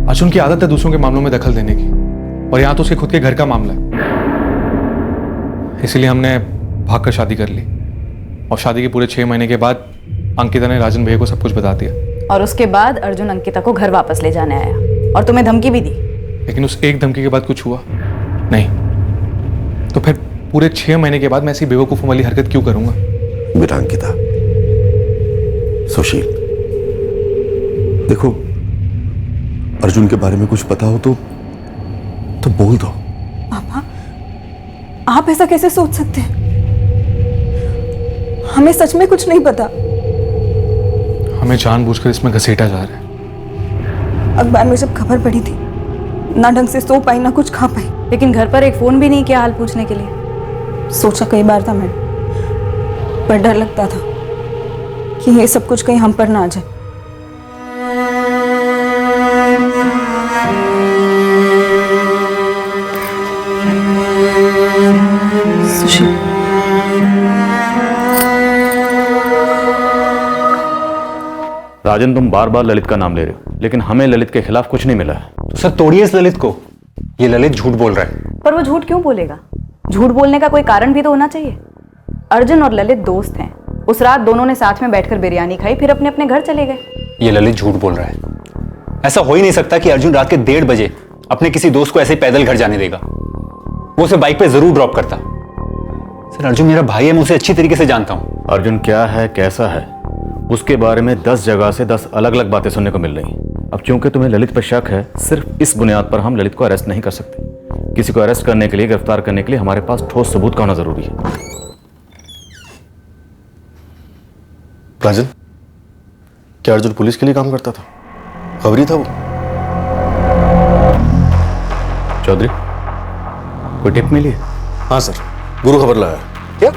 अर्जुन की आदत है दूसरों के मामलों में दखल देने की, और यहाँ तो उसके खुद के घर का मामला है। इसलिए हमने भागकर शादी कर ली, और शादी के पूरे 6 महीने के बाद अंकिता ने राजन भैया को सब कुछ बता दिया। और उसके बाद अर्जुन अंकिता को घर वापस ले जाने आया और तुम्हें धमकी भी दी। लेकिन उस एक धमकी के बाद कुछ हुआ नहीं, तो फिर पूरे 6 महीने के बाद मैं ऐसी बेवकूफ़ों वाली हरकत क्यों करूंगा? बेटा अंकिता, सुशील, देखो अर्जुन के बारे में कुछ पता हो तो बोल दो। पापा, आप ऐसा कैसे सोच सकते हैं? हमें सच में कुछ नहीं पता। हमें जानबूझकर इसमें घसीटा जा रहा है। अखबार में जब खबर पड़ी थी, ना ढंग से सो पाई ना कुछ खा पाई। लेकिन घर पर एक फोन भी नहीं किया हाल पूछने के लिए। सोचा कई बार था मैडम, पर डर लगता था कि ये सब कुछ कहीं हम पर ना आ जाए। सुशील, राजन, तुम बार बार ललित का नाम ले रहे हो, लेकिन हमें ललित के खिलाफ कुछ नहीं मिला है। तो सर तोड़िए इस ललित को। ये ललित झूठ बोल रहा है। पर वो झूठ क्यों बोलेगा? झूठ बोलने का कोई कारण भी तो होना चाहिए। अर्जुन और ललित दोस्त हैं। उस रात दोनों ने साथ में बैठकर बिरयानी खाई, फिर अपने अपने घर चले गए। ये ललित झूठ बोल रहा है। ऐसा हो ही नहीं सकता कि अर्जुन रात के 1:30 बजे अपने किसी दोस्त को ऐसे ही पैदल घर जाने देगा। वो उसे बाइक पे जरूर ड्रॉप करता। सर अर्जुन मेरा भाई है, मैं उसे अच्छी तरीके से जानता हूँ। अर्जुन क्या है, कैसा है, उसके बारे में 10 जगह से 10 अलग अलग बातें सुनने को मिल रही। अब चूंकि तुम्हें ललित पर शक है, सिर्फ इस बुनियाद पर हम ललित को अरेस्ट नहीं कर सकते। किसी को अरेस्ट करने के लिए, गिरफ्तार करने के लिए हमारे पास ठोस सबूत का होना जरूरी है। राजन, क्या अर्जुन पुलिस के लिए काम करता था? खबरी था वो? चौधरी, कोई टिप मिली है? हाँ सर, गुरु खबर लाया। क्या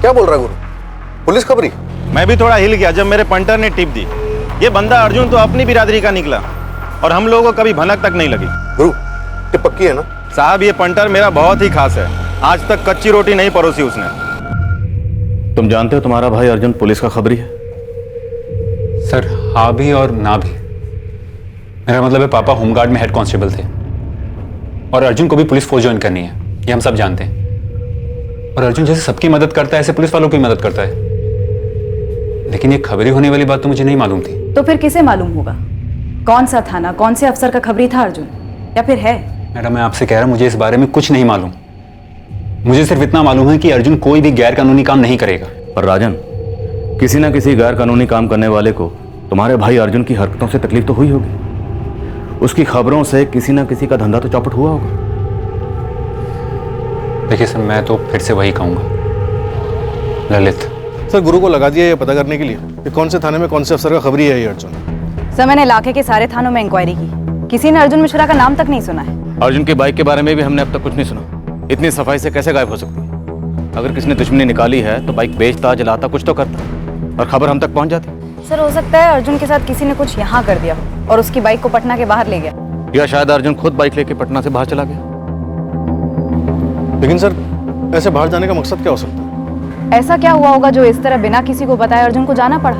क्या बोल रहा है गुरु? पुलिस खबरी? मैं भी थोड़ा हिल गया जब मेरे पंटर ने टिप दी। ये बंदा अर्जुन तो अपनी बिरादरी का निकला और हम लोगों को कभी भनक तक नहीं लगी। गुरु, टिप पक्की है ना? साहब, ये पंटर मेरा बहुत ही खास है। आज तक कच्ची रोटी नहीं परोसी उसने। तुम जानते हो तुम्हारा भाई अर्जुन पुलिस का खबरी है? सर हाँ भी और ना भी। मेरा मतलब है पापा होमगार्ड में हेड कांस्टेबल थे और अर्जुन को भी पुलिस फोर्स ज्वाइन करनी है, ये हम सब जानते हैं। और अर्जुन जैसे सबकी मदद करता है, ऐसे पुलिस वालों की मदद करता है। लेकिन ये खबरी होने वाली बात तो मुझे नहीं मालूम थी। तो फिर किसे मालूम होगा? कौन सा थाना, कौन से अफसर का खबरी था अर्जुन, या फिर है? मैडम मैं आपसे कह रहा हूं, मुझे इस बारे में कुछ नहीं मालूम। मुझे सिर्फ इतना मालूम है कि अर्जुन कोई भी गैर कानूनी काम नहीं करेगा। पर राजन, किसी ना किसी गैर कानूनी काम करने वाले को तुम्हारे भाई अर्जुन की हरकतों से तकलीफ तो हुई होगी। उसकी खबरों से किसी ना किसी का धंधा तो चौपट हुआ होगा। देखिए सर, मैं तो फिर से वही कहूंगा, ललित। सर गुरु को लगा दिया ये पता करने के लिए कि कौन से थाने में कौन से अफसर का खबरी है ये अर्जुन। सर मैंने इलाके के सारे थानों में इंक्वायरी की, किसी ने अर्जुन मिश्रा का नाम तक नहीं सुना है। अर्जुन की बाइक के बारे में भी हमने अब तक कुछ नहीं सुना। इतनी सफाई से कैसे गायब हो सकती है? अगर किसी ने दुश्मनी निकाली है तो बाइक बेचता, जलाता, कुछ तो करता और खबर हम तक पहुंच जाती। सर हो सकता है अर्जुन के साथ किसी ने कुछ यहाँ कर दिया और उसकी बाइक को पटना के बाहर ले गया। या शायद अर्जुन खुद बाइक लेके पटना से बाहर चला गया। लेकिन सर ऐसे बाहर जाने का मकसद क्या हो सकता है? ऐसा क्या हुआ होगा जो इस तरह बिना किसी को बताए अर्जुन को जाना पड़ा?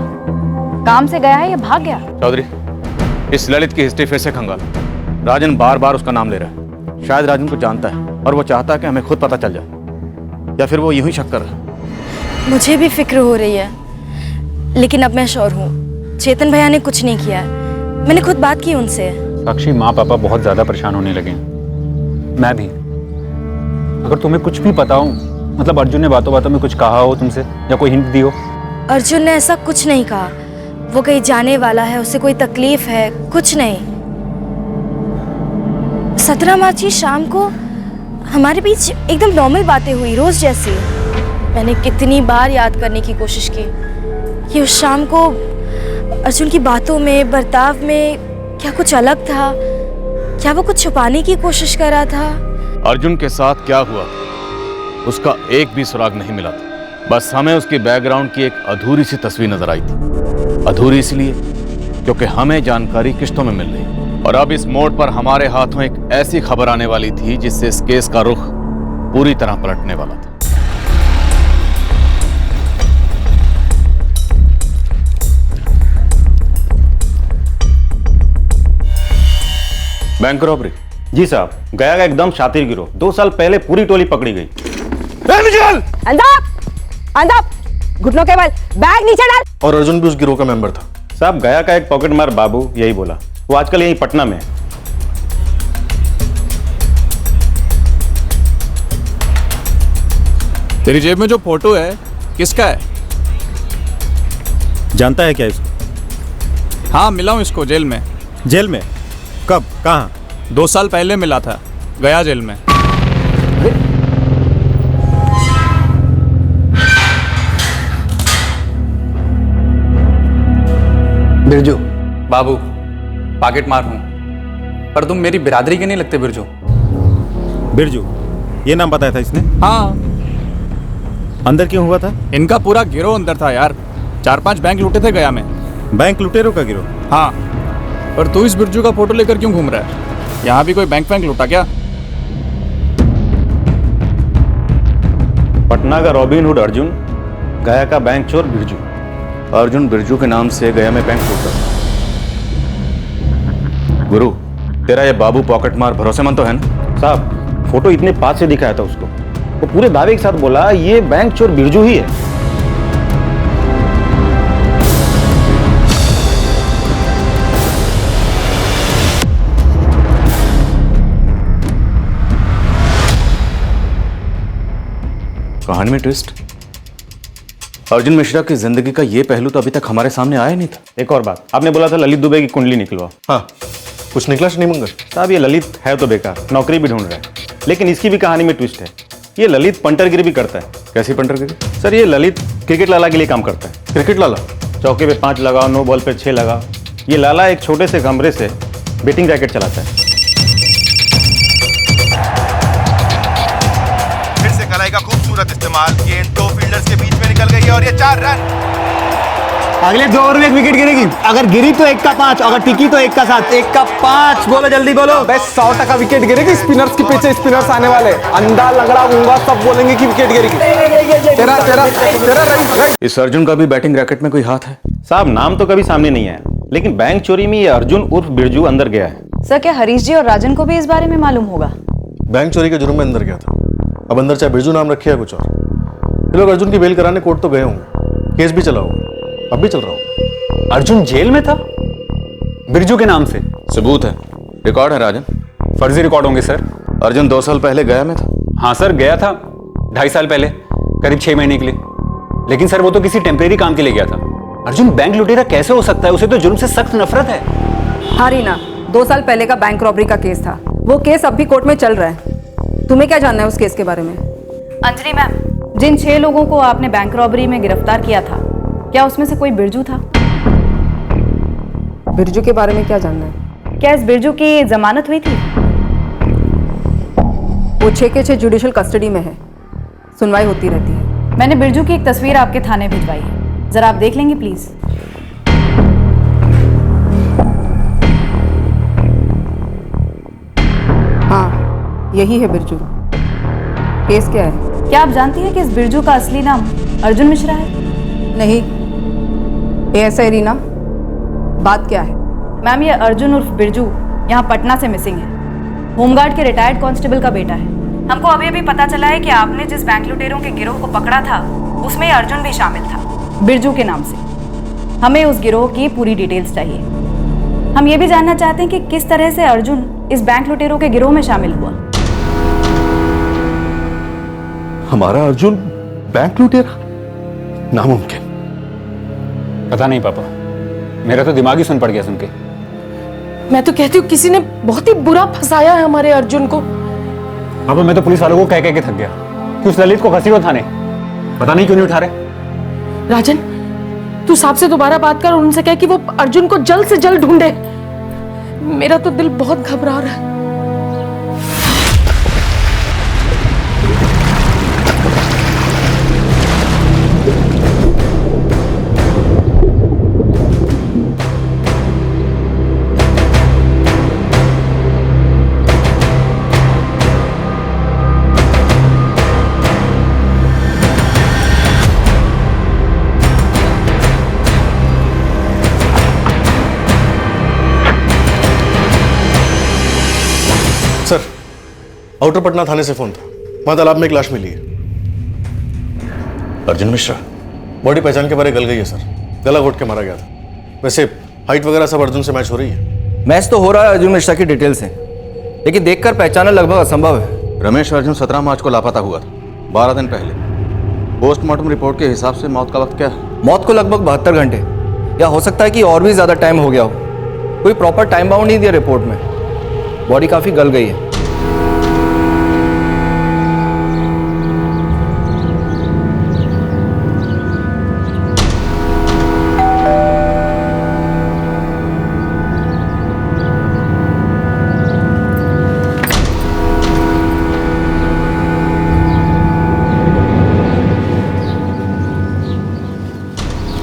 काम से गया है या भाग गया? चौधरी, इस ललित की हिस्ट्री फिर से खंगाल। राजन बार बार उसका नाम ले रहा है। शायद राजन को जानता है और वो चाहता है कि हमें खुद पता चल जाए, या फिर वो यूं ही शक कर रहा है। मुझे भी फिक्र हो रही है, लेकिन अब मैं श्योर हूँ चेतन भैया ने कुछ नहीं किया है। मैंने खुद बात की उनसे। साक्षी, माँ पापा बहुत ज्यादा परेशान होने लगे। मैं भी। अगर तुम्हें कुछ भी पता हो, मतलब अर्जुन ने बातों बातों में कुछ कहा हो तुमसे या कोई हिंट दी हो? अर्जुन ने ऐसा कुछ नहीं कहा। वो कहीं जाने वाला है, उसे कोई तकलीफ है, कुछ नहीं। 17 मार्च की शाम को हमारे बीच एकदम नॉर्मल बातें हुई, रोज जैसी। मैंने कितनी बार याद करने की कोशिश की कि उस शाम को अर्जुन की बातों में, बर्ताव में क्या कुछ अलग था, क्या वो कुछ छुपाने की कोशिश कर रहा था। अर्जुन के साथ क्या हुआ उसका एक भी सुराग नहीं मिला था। बस हमें उसकी बैकग्राउंड की एक अधूरी सी तस्वीर नजर आई थी। अधूरी इसलिए क्योंकि हमें जानकारी किश्तों में मिल रही, और अब इस मोड़ पर हमारे हाथों एक ऐसी खबर आने वाली थी जिससे इस केस का रुख पूरी तरह पलटने वाला था। Bank robbery? जी साहब, गया का एकदम शातिर गिरोह। 2 साल पहले पूरी टोली पकड़ी गई। घुटनों के बल बैग नीचे डाल। और अर्जुन भी उस गिरोह का मेंबर था। साहब, गया का एक पॉकेट मार बाबू यही बोला। वो आजकल यही पटना में है। तेरी जेब में जो फोटो है किसका है? जानता है क्या इसको? हाँ, मिला हूँ इसको जेल में। जेल में? कब, कहाँ? 2 साल पहले मिला था, गया जेल में। बिरजू। बाबू, पॉकेट मार हूं, पर तुम मेरी बिरादरी के नहीं लगते बिरजू। बिरजू, ये नाम बताया था इसने? हाँ। अंदर क्यों हुआ था? इनका पूरा गिरोह अंदर था यार। 4-5 बैंक लूटे थे गया में। बैंक लुटेरों का गिरोह? हाँ। पर तू इस बिरजू का फोटो लेकर क्यों घूम रहा है? यहाँ भी कोई बैंक लूटा क्या? पटना का रॉबिन हुड अर्जुन, गया का बैंक चोर बिरजू। अर्जुन बिरजू के नाम से गया में बैंक लूटा। गुरु, तेरा ये बाबू पॉकेट मार भरोसेमंद तो है ना? साहब, फोटो इतने पास से दिखाया था उसको, वो पूरे दावे के साथ बोला ये बैंक चोर बिरजू ही है। कहानी में ट्विस्ट। अर्जुन मिश्रा की जिंदगी का ये पहलू तो अभी तक हमारे सामने आया नहीं था। एक और बात, आपने बोला था ललित दुबे की कुंडली निकलवाओ। हाँ, कुछ निकला शनि मंगल? साहब, ये ललित है तो बेकार, नौकरी भी ढूंढ रहा है, लेकिन इसकी भी कहानी में ट्विस्ट है। ये ललित पंटरगिरी भी करता है। कैसी पंटरगिरी? सर, ये ललित क्रिकेट लाला के लिए काम करता है। क्रिकेट लाला? चौके पे 5 लगाओ, नो बॉल पे 6 लगाओ। ये लाला एक छोटे से कमरे से बेटिंग रैकेट चलाता है। फिर से कलाई का खूबसूरत इस्तेमाल, गेंद 2 फील्डर्स के बीच में निकल गई है और ये 4 रन। अगले 2 ओवर में 1 विकेट गिरेगी। अगर गिरी तो 1 का 5, अगर टिकी तो 1 का 7। 1 का 5 बोलो, जल्दी बोलो। बस 100% विकेट गिरेगी। स्पिनर्स के पीछे स्पिनर्स आने वाले, अंधा लंगड़ा गूंगा सब बोलेंगे कि विकेट गिरेगी। तेरा राइट। इस अर्जुन का भी बैटिंग रैकेट में कोई हाथ है? साहब, नाम तो कभी सामने नहीं आया, लेकिन बैंक चोरी में ये अर्जुन उर्फ बिरजू अंदर गया है। सर, क्या हरीश जी और राजन को भी इस बारे में मालूम होगा? बैंक चोरी के जुर्म में अंदर गया था। अब अंदर चाहे बिरजू नाम रखे या कुछ और। ये लोग अर्जुन की बेल कराने कोर्ट तो गए होंगे, केस भी चला होगा, अब भी चल रहा होगा। अर्जुन जेल में था बिरजू के नाम से? सबूत है, रिकॉर्ड है राजन। फर्जी रिकॉर्ड होंगे सर। अर्जुन 2 साल पहले गया में था। हाँ सर, गया था 2.5 साल पहले, करीब 6 महीने के लिए। लेकिन सर वो तो किसी टेम्परेरी काम के लिए गया था। अर्जुन बैंक लुटेरा कैसे हो सकता है? उसे तो जुर्म से सख्त नफरत है। हाँ रीना, 2 साल पहले का बैंक रॉबरी का केस था। वो केस अब भी कोर्ट में चल रहा है। तुम्हें क्या जानना है उस केस के बारे में? अंजलि मैम, जिन 6 लोगों को आपने बैंक रॉबरी में गिरफ्तार किया था, क्या उसमें से कोई बिरजू था? बिरजू के बारे में क्या जानना है? क्या इस बिरजू की जमानत हुई थी? वो 6 के 6 जुडिशियल कस्टडी में है, सुनवाई होती रहती है। मैंने बिरजू की एक तस्वीर आपके थाने भिजवाई है, जरा आप देख लेंगे प्लीज। हाँ, यही है बिरजू। केस क्या है? क्या आप जानती हैं कि इस बिरजू का असली नाम अर्जुन मिश्रा है? नहीं। ऐसा है रीना, बात क्या है? मैम, ये अर्जुन उर्फ बिरजू यहाँ पटना से मिसिंग है। होमगार्ड के रिटायर्ड कांस्टेबल का बेटा है। हमको अभी अभी पता चला है कि आपने जिस बैंक लुटेरों के गिरोह को पकड़ा था, उसमें अर्जुन भी शामिल था, बिरजू के नाम से। हमें उस गिरोह की पूरी डिटेल्स चाहिए। हम ये भी जानना चाहते हैं कि किस तरह से अर्जुन इस बैंक लुटेरों के गिरोह में शामिल हुआ। हमारा अर्जुन बैंक लुटेरा? नामुमकिन। पता नहीं पापा, मेरा तो दिमाग ही सुन पड़ गया सुन के। मैं तो कहती हूँ किसी ने बहुत ही बुरा फंसाया है हमारे अर्जुन को। पापा, मैं तो पुलिस वालों को कह के थक गया कि उस ललित को घसीटो थाने। पता नहीं क्यों नहीं उठा रहे। राजन, तू साहब से दोबारा बात कर और उनसे कह कि वो अर्जुन को जल्द से जल्द ढूंढे। मेरा तो दिल बहुत घबरा रहा है। सर, आउटर पटना थाने से फोन था, वहां तालाब में एक लाश मिली है। अर्जुन मिश्रा? बॉडी पहचान के बारे गल गई है सर, गला घोट के मारा गया था। वैसे हाइट वगैरह सब अर्जुन से मैच हो रही है। मैच तो हो रहा है अर्जुन मिश्रा की डिटेल से, लेकिन देखकर पहचानना लगभग असंभव है। रमेश अर्जुन 17 मार्च को लापता हुआ था, 12 दिन पहले। पोस्टमार्टम रिपोर्ट के हिसाब से मौत का वक्त क्या है? मौत को लगभग 72 घंटे, या हो सकता है कि और भी ज्यादा टाइम हो गया हो। कोई प्रॉपर टाइम बाउंड नहीं दिया रिपोर्ट में। बॉडी काफी गल गई है।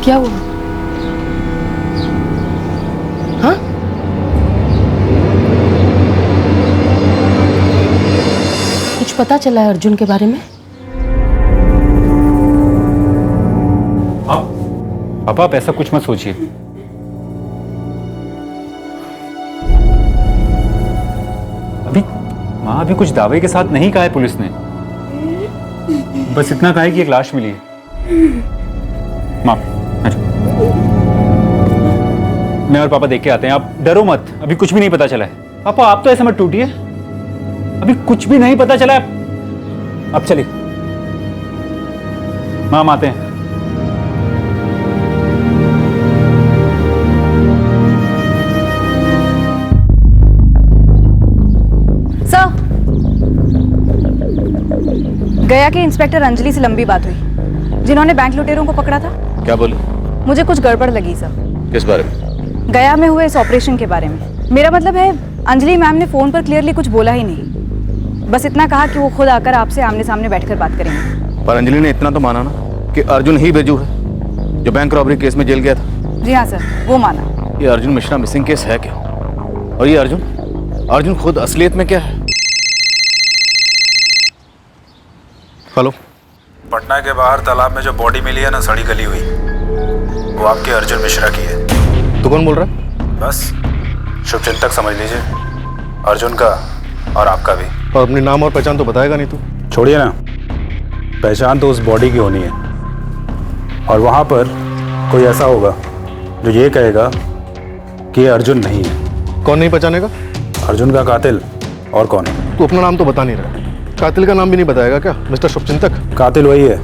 क्या हुआ? हाँ? कुछ पता चला है अर्जुन के बारे में? पापा आप ऐसा कुछ मत सोचिए। अभी कुछ दावे के साथ नहीं कहा है पुलिस ने, बस इतना कहा है कि एक लाश मिली है। माँ मैं और पापा देख के आते हैं, आप डरो मत, अभी कुछ भी नहीं पता चला है। पापा आप तो ऐसे मत टूटिए, अभी कुछ भी नहीं पता चला है। अब चलिए माँ, हम आते हैं। सर, गया के इंस्पेक्टर अंजलि से लंबी बात हुई, जिन्होंने बैंक लुटेरों को पकड़ा था। क्या बोले? मुझे कुछ गड़बड़ लगी सर। किस बारे में? गया में हुए इस ऑपरेशन के बारे में। मेरा मतलब है, अंजलि मैम ने फोन पर क्लियरली कुछ बोला ही नहीं, बस इतना कहा कि वो खुद आकर आपसे आमने सामने बैठकर बात करेंगे। पर अंजलि ने इतना तो माना ना कि अर्जुन ही बिरजू है जो बैंक रॉबरी केस में जेल गया था। जी हाँ सर, वो माना। ये अर्जुन मिश्रा मिसिंग केस है क्या? और ये अर्जुन खुद असलियत में क्या है? हेलो, पटना के बाहर तालाब में जो बॉडी मिली है ना, सड़ी गली हुई, वो आपके अर्जुन मिश्रा की है। तू कौन बोल रहा है? बस शुभचिंतक समझ लीजिए, अर्जुन का और आपका भी। और अपनी नाम और पहचान तो बताएगा नहीं तू? छोड़िए ना, पहचान तो उस बॉडी की होनी है, और वहाँ पर कोई ऐसा होगा जो ये कहेगा कि ये अर्जुन नहीं है। कौन नहीं पहचानेगा? अर्जुन का कातिल। और कौन? तू अपना नाम तो बता नहीं रहा, कातिल का नाम भी नहीं बताएगा क्या मिस्टर शुभचिंतक? कातिल वही है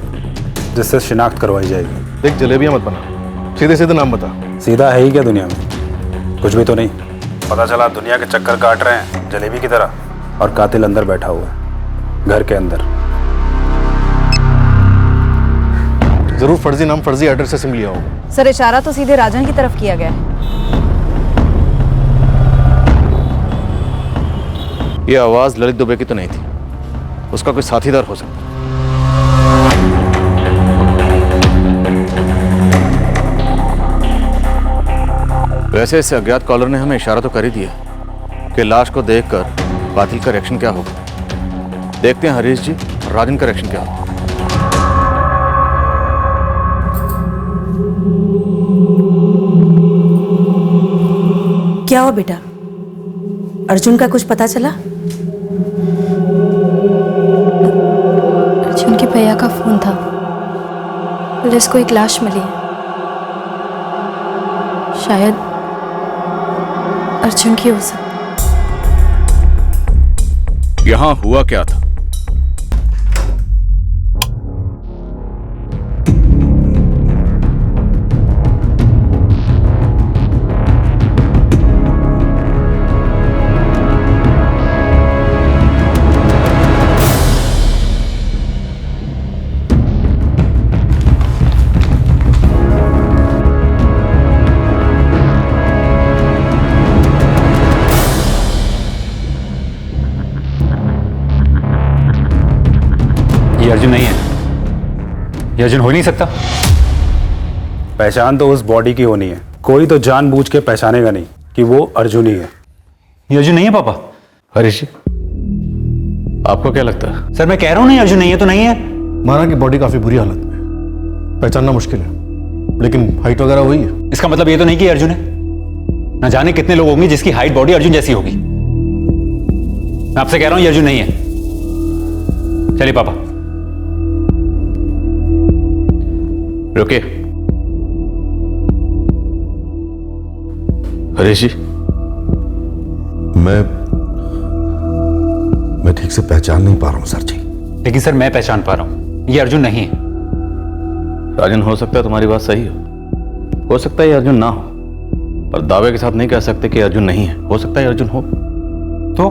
जिससे शिनाख्त करवाई जाएगी। देख, जलेबियाँ मत बना, सीधे सीधे नाम बता। सीधा है ही क्या दुनिया में? कुछ भी तो नहीं। पता चला आप दुनिया के चक्कर काट रहे हैं जलेबी की तरह, और कातिल अंदर बैठा हुआ है, घर के अंदर। जरूर फर्जी नाम फर्जी एड्रेस से सिम लिया होगा। सर, इशारा तो सीधे राजन की तरफ किया गया है। ये आवाज ललित दुबे की तो नहीं थी, उसका कोई साथीदार हो सकता है। वैसे इस अज्ञात कॉलर ने हमें इशारा तो कर ही दिया कि लाश को देखकर कातिल का रिएक्शन क्या होगा। देखते हैं हरीश जी और राजन का रिएक्शन क्या होगा। क्या हो बेटा, अर्जुन का कुछ पता चला? अर्जुन के भैया का फोन था, पुलिस को एक लाश मिली है, शायद अर्जुन की हो सकती। यहां हुआ क्या था? ये अर्जुन नहीं है, ये अर्जुन हो नहीं सकता। पहचान तो उस बॉडी की होनी है, कोई तो जानबूझ के पहचानेगा नहीं कि वो अर्जुन ही है। ये अर्जुन नहीं है पापा। हरीश जी, आपको क्या लगता है? सर मैं कह रहा हूं नहीं, अर्जुन नहीं है तो नहीं है। माना कि बॉडी काफी बुरी हालत में, पहचानना मुश्किल है, लेकिन हाइट वगैरह वही है। इसका मतलब ये तो नहीं कि अर्जुन है। ना जाने कितने लोग होंगे जिसकी हाइट बॉडी अर्जुन जैसी होगी। मैं आपसे कह रहा हूं ये अर्जुन नहीं है। चलिए पापा। रुकिए हरीश जी, मैं ठीक से पहचान नहीं पा रहा हूं सर जी। लेकिन सर मैं पहचान पा रहा हूं, ये अर्जुन नहीं है। राजन, हो सकता है तुम्हारी बात सही हो सकता है ये अर्जुन ना हो, पर दावे के साथ नहीं कह सकते कि अर्जुन नहीं है। हो सकता है अर्जुन हो। तो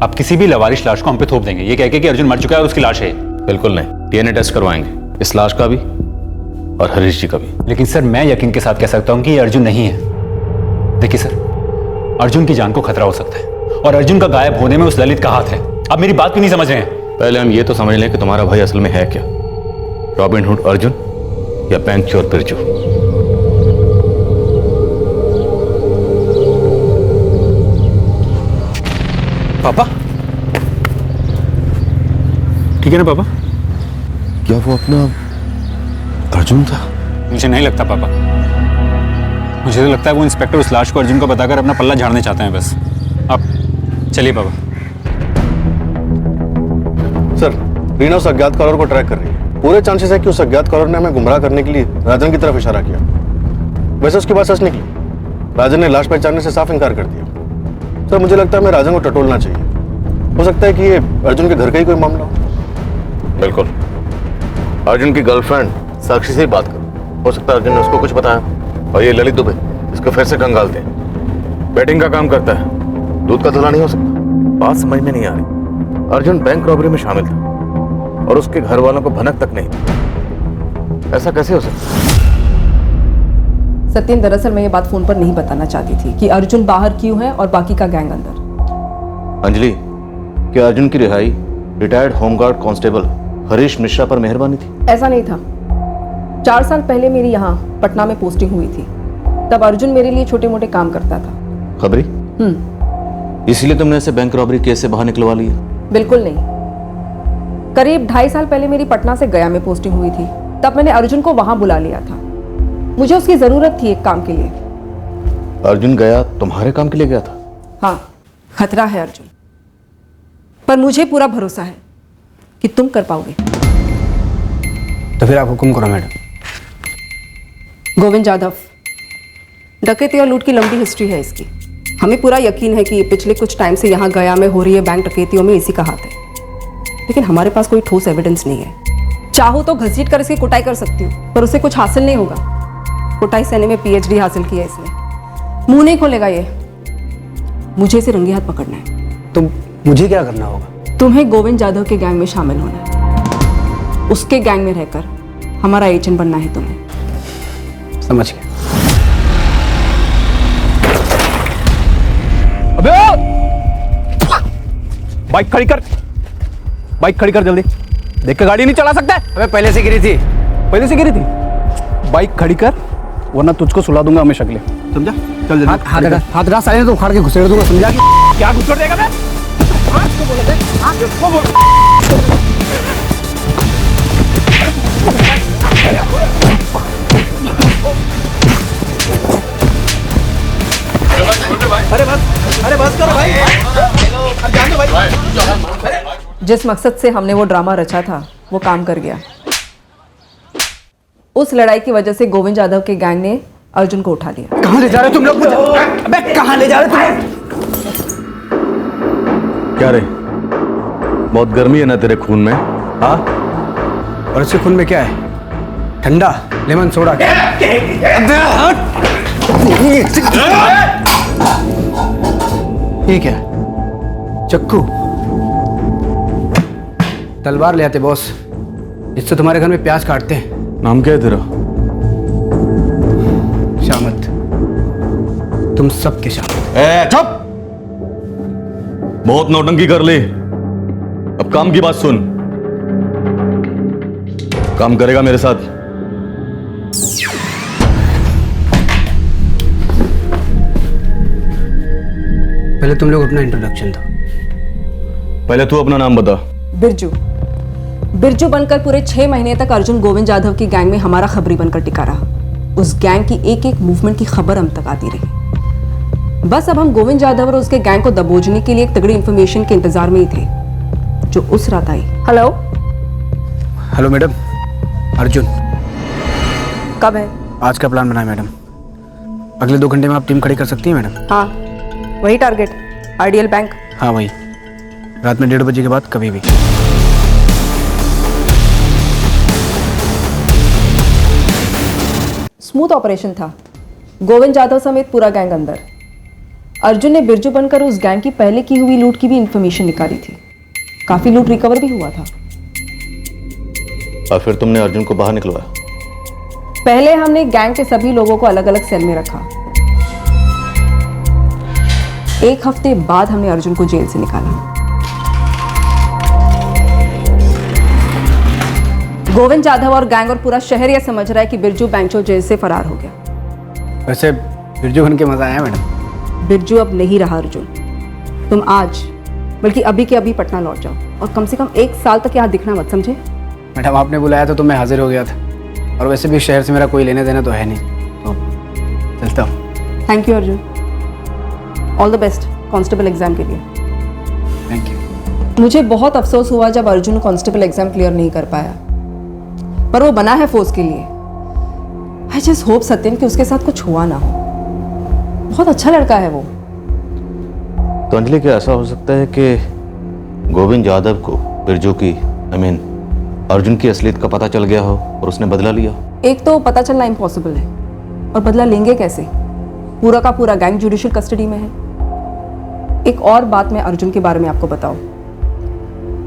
आप किसी भी लवारिश लाश को हम पे थोप देंगे ये कह के कि अर्जुन मर चुका है और उसकी लाश है? बिल्कुल नहीं, डीएनए टेस्ट करवाएंगे, इस लाश का भी और हरीश जी का भी। लेकिन सर मैं यकीन के साथ कह सकता हूं कि ये अर्जुन नहीं है। देखिए सर, अर्जुन की जान को खतरा हो सकता है, और अर्जुन का गायब होने में उस ललित का हाथ है। आप मेरी बात क्यों नहीं समझ रहे हैं? पहले हम ये तो समझ लें कि तुम्हारा भाई असल में है क्या, रॉबिन हुड अर्जुन या बैंक चोर बिरजू। पापा ठीक है ना पापा? क्या वो अपना अर्जुन था? मुझे नहीं लगता पापा। मुझे तो लगता है वो इंस्पेक्टर उस लाश को अर्जुन को बताकर अपना पल्ला झाड़ने चाहते हैं बस। आप चलिए पापा। सर, रीना उस अज्ञात कॉलर को ट्रैक कर रही है। पूरे चांसेस है कि उस अज्ञात कॉलर ने हमें गुमराह करने के लिए राजन की तरफ इशारा किया। वैसे उसकी बात सच निकली। राजन ने लाश पहचानने से साफ इनकार कर दिया। सर, मुझे लगता है हमें राजन को टटोलना चाहिए। हो सकता है कि ये अर्जुन के घर का ही कोई मामला हो। बिल्कुल। अर्जुन की गर्लफ्रेंड साक्षी से ही बात करो। हो सकता है अर्जुन ने उसको कुछ बताया। और ये ललित दुबे, इसको फिर से कंगालते हैं। बैटिंग का काम करता है, दूध का धुला नहीं हो सकता। बात समझ में नहीं आ रही। अर्जुन बैंक रॉबरी में शामिल था और उसके घर वालों को भनक तक नहीं थी। ऐसा कैसे हो सकता? सत्यम, दरअसल मैं ये बात फोन पर नहीं बताना चाहती थी कि अर्जुन बाहर क्यों है और बाकी का गैंग अंदर। अंजलि, क्या अर्जुन की रिहाई retired home guard constable Harish Mishra पर मेहरबानी थी? ऐसा नहीं था। 4 साल पहले मेरी यहाँ पटना में पोस्टिंग हुई थी। तब अर्जुन मेरे लिए छोटे मोटे काम करता था। खबरी? इसलिए तुमने ऐसे बैंक रॉबरी केस से बाहर निकलवा लिया? बिल्कुल नहीं। करीब 2.5 साल पहले मेरी पटना से गया में पोस्टिंग हुई थी। तब मैंने अर्जुन को वहां बुला लिया था। मुझे उसकी जरूरत थी एक काम के लिए। अर्जुन गया तुम्हारे काम के लिए गया था? हाँ, खतरा है अर्जुन, पर मुझे पूरा भरोसा है कि तुम कर पाओगे। तो फिर आप हुक्म करो मैडम। गोविंद जाधव, डकैती और लूट की लंबी हिस्ट्री है इसकी। हमें पूरा यकीन है कि पिछले कुछ टाइम से यहाँ गया में हो रही है बैंक डकैतियों में इसी का हाथ है। लेकिन हमारे पास कोई ठोस एविडेंस नहीं है। चाहो तो घसीट कर इसकी कुटाई कर सकती हूँ, पर उसे कुछ हासिल नहीं होगा। कुटाई सेने में PhD हासिल किया है इसने। मुंह नहीं खोलेगा ये। मुझे इसे रंगे हाथ पकड़ना है। तो मुझे क्या करना होगा? तुम्हें गोविंद जाधव के गैंग में शामिल होना है। उसके गैंग में रहकर हमारा एजेंट बनना है तुम्हें। समझ गया। अबे बाइक खड़ी कर, बाइक खड़ी कर जल्दी। देख के गाड़ी नहीं चला सकता है? अबे पहले से गिरी थी। पहले से गिरी थी? बाइक खड़ी कर वरना तुझको सुला दूंगा हमें शक्लें। समझा? चल जल्दी। हाथ हटा साले तो उखाड़ के घुसेड़ दूंगा। समझा? क्या घुसेड़ देगा मैं? हाथ को बोले दे, हाथ को बोल। अरे बस करो भाई। जान दो भाई। जिस मकसद से हमने वो ड्रामा रचा था वो काम कर गया। उस लड़ाई की वजह से गोविंद जाधव के गैंग ने अर्जुन को उठा लिया। कहाँ ले जा रहे हो तुम लोग मुझे? अबे कहाँ ले जा रहे हो तुम? क्या रे, बहुत गर्मी है ना तेरे खून में? हाँ, और इसके खून में क्या है? ठंडा लेमन सोडा। ठीक है, चक्कू तलवार ले आते बॉस। इससे तुम्हारे घर में प्याज काटते हैं। नाम क्या है तेरा? शामत। तुम सबके शामत। चुप! बहुत नौटंकी कर ली। अब काम की बात सुन। काम करेगा मेरे साथ? पहले तुम लोग अपना इंट्रोडक्शन दो। पहले तू अपना नाम बता। बिरजू। बिरजू बनकर पूरे 6 महीने तक अर्जुन गोविंद जाधव की गैंग में हमारा खबरी बनकर टिका रहा। उस गैंग की एक एक मूवमेंट की खबर हम तक आती रही। बस अब हम गोविंद जाधव और उसके गैंग को दबोचने के लिए एक तगड़ी इंफॉर्मेशन के इंतजार में ही थे, जो उस रात आई। हेलो हेलो मैडम, अर्जुन कब है? आज का प्लान बनाए मैडम। अगले 2 घंटे में आप टीम खड़ी कर सकती हैं मैडम? हाँ, वही टारगेट, आइडियल बैंक। हाँ वही, रात में 1:30 बजे के बाद कभी भी। स्मूथ ऑपरेशन था। गोविंद जाधव समेत पूरा गैंग अंदर। अर्जुन ने बिरजू बनकर उस गैंग की पहले की हुई लूट की भी इंफॉर्मेशन निकाली थी। काफी लूट रिकवर भी हुआ था। और फिर तुमने अर्जुन को बाहर निकलवाया? पहले हमने गैंग के सभी लोगों को अलग अलग सेल में रखा। 1 हफ्ते बाद हमने अर्जुन को जेल से निकाला। गोविंद जाधव और गैंग और पूरा शहर यह समझ रहा है कि बिरजू बैंचो जेल से फरार हो गया। वैसे बिरजू बन के मजा आया मैडम? बिरजू अब नहीं रहा अर्जुन। तुम आज बल्कि अभी के अभी पटना लौट जाओ और कम से कम 1 साल तक यहाँ दिखना मत, समझे? मैडम आपने बुलाया तो मैं हाजिर हो गया था। और वैसे भी शहर से मेरा कोई लेने देना तो है नहीं, तो चलता हूँ। Thank you Arjun, all the best constable exam के लिए। Thank you. मुझे बहुत अफसोस हुआ जब अर्जुन कांस्टेबल एग्जाम क्लियर नहीं कर पाया, पर वो बना है फोर्स के लिए। आई जस्ट होप सत्यम कि उसके साथ कुछ हुआ ना हो, बहुत अच्छा लड़का है वो। तो अंजलि, क्या ऐसा हो सकता है कि गोविंद यादव को बिरजू की अर्जुन की असलियत का पता चल गया हो और उसने बदला लिया? एक तो पता चलना इम्पॉसिबल है, और बदला लेंगे कैसे? पूरा का पूरा गैंग जुडिशियल कस्टडी में है। एक और बात मैं अर्जुन के बारे में आपको बताऊं,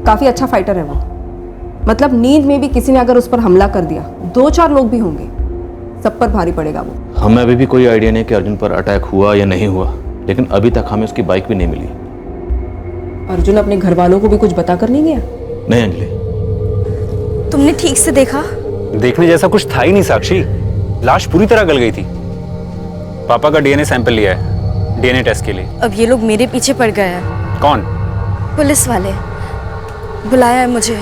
काफी अच्छा फाइटर है वो। मतलब नींद में भी किसी ने अगर उस पर हमला कर दिया, 2-4 लोग भी होंगे, सब पर भारी पड़ेगा वो। हमें अभी भी कोई आइडिया नहीं कि अर्जुन पर अटैक हुआ या नहीं हुआ, लेकिन अभी तक हमें उसकी बाइक भी नहीं मिली। अर्जुन अपने घर वालों को भी कुछ बता कर नहीं गया? नहीं अंजलि। तुमने ठीक से देखा? देखने जैसा कुछ था ही नहीं साक्षी, लाश पूरी तरह गल गई थी। पापा का डीएनए सैंपल लिया है डीएनए टेस्ट के लिए। अब ये लोग मेरे पीछे पड़ गए हैं। कौन? पुलिस वाले, बुलाया है मुझे।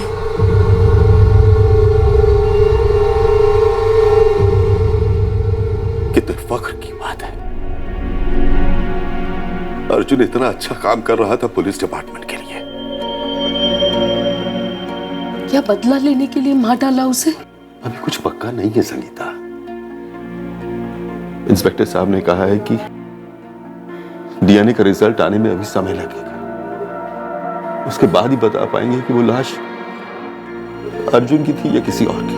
कितने फख्र की बात है, अर्जुन इतना अच्छा काम कर रहा था पुलिस डिपार्टमेंट के लिए। क्या बदला लेने के लिए मार डाला उसे? अभी कुछ पक्का नहीं है संगीता। इंस्पेक्टर साहब ने कहा है कि डीएनए का रिजल्ट आने में अभी समय लगेगा, उसके बाद ही बता पाएंगे कि वो लाश अर्जुन की थी या किसी और की।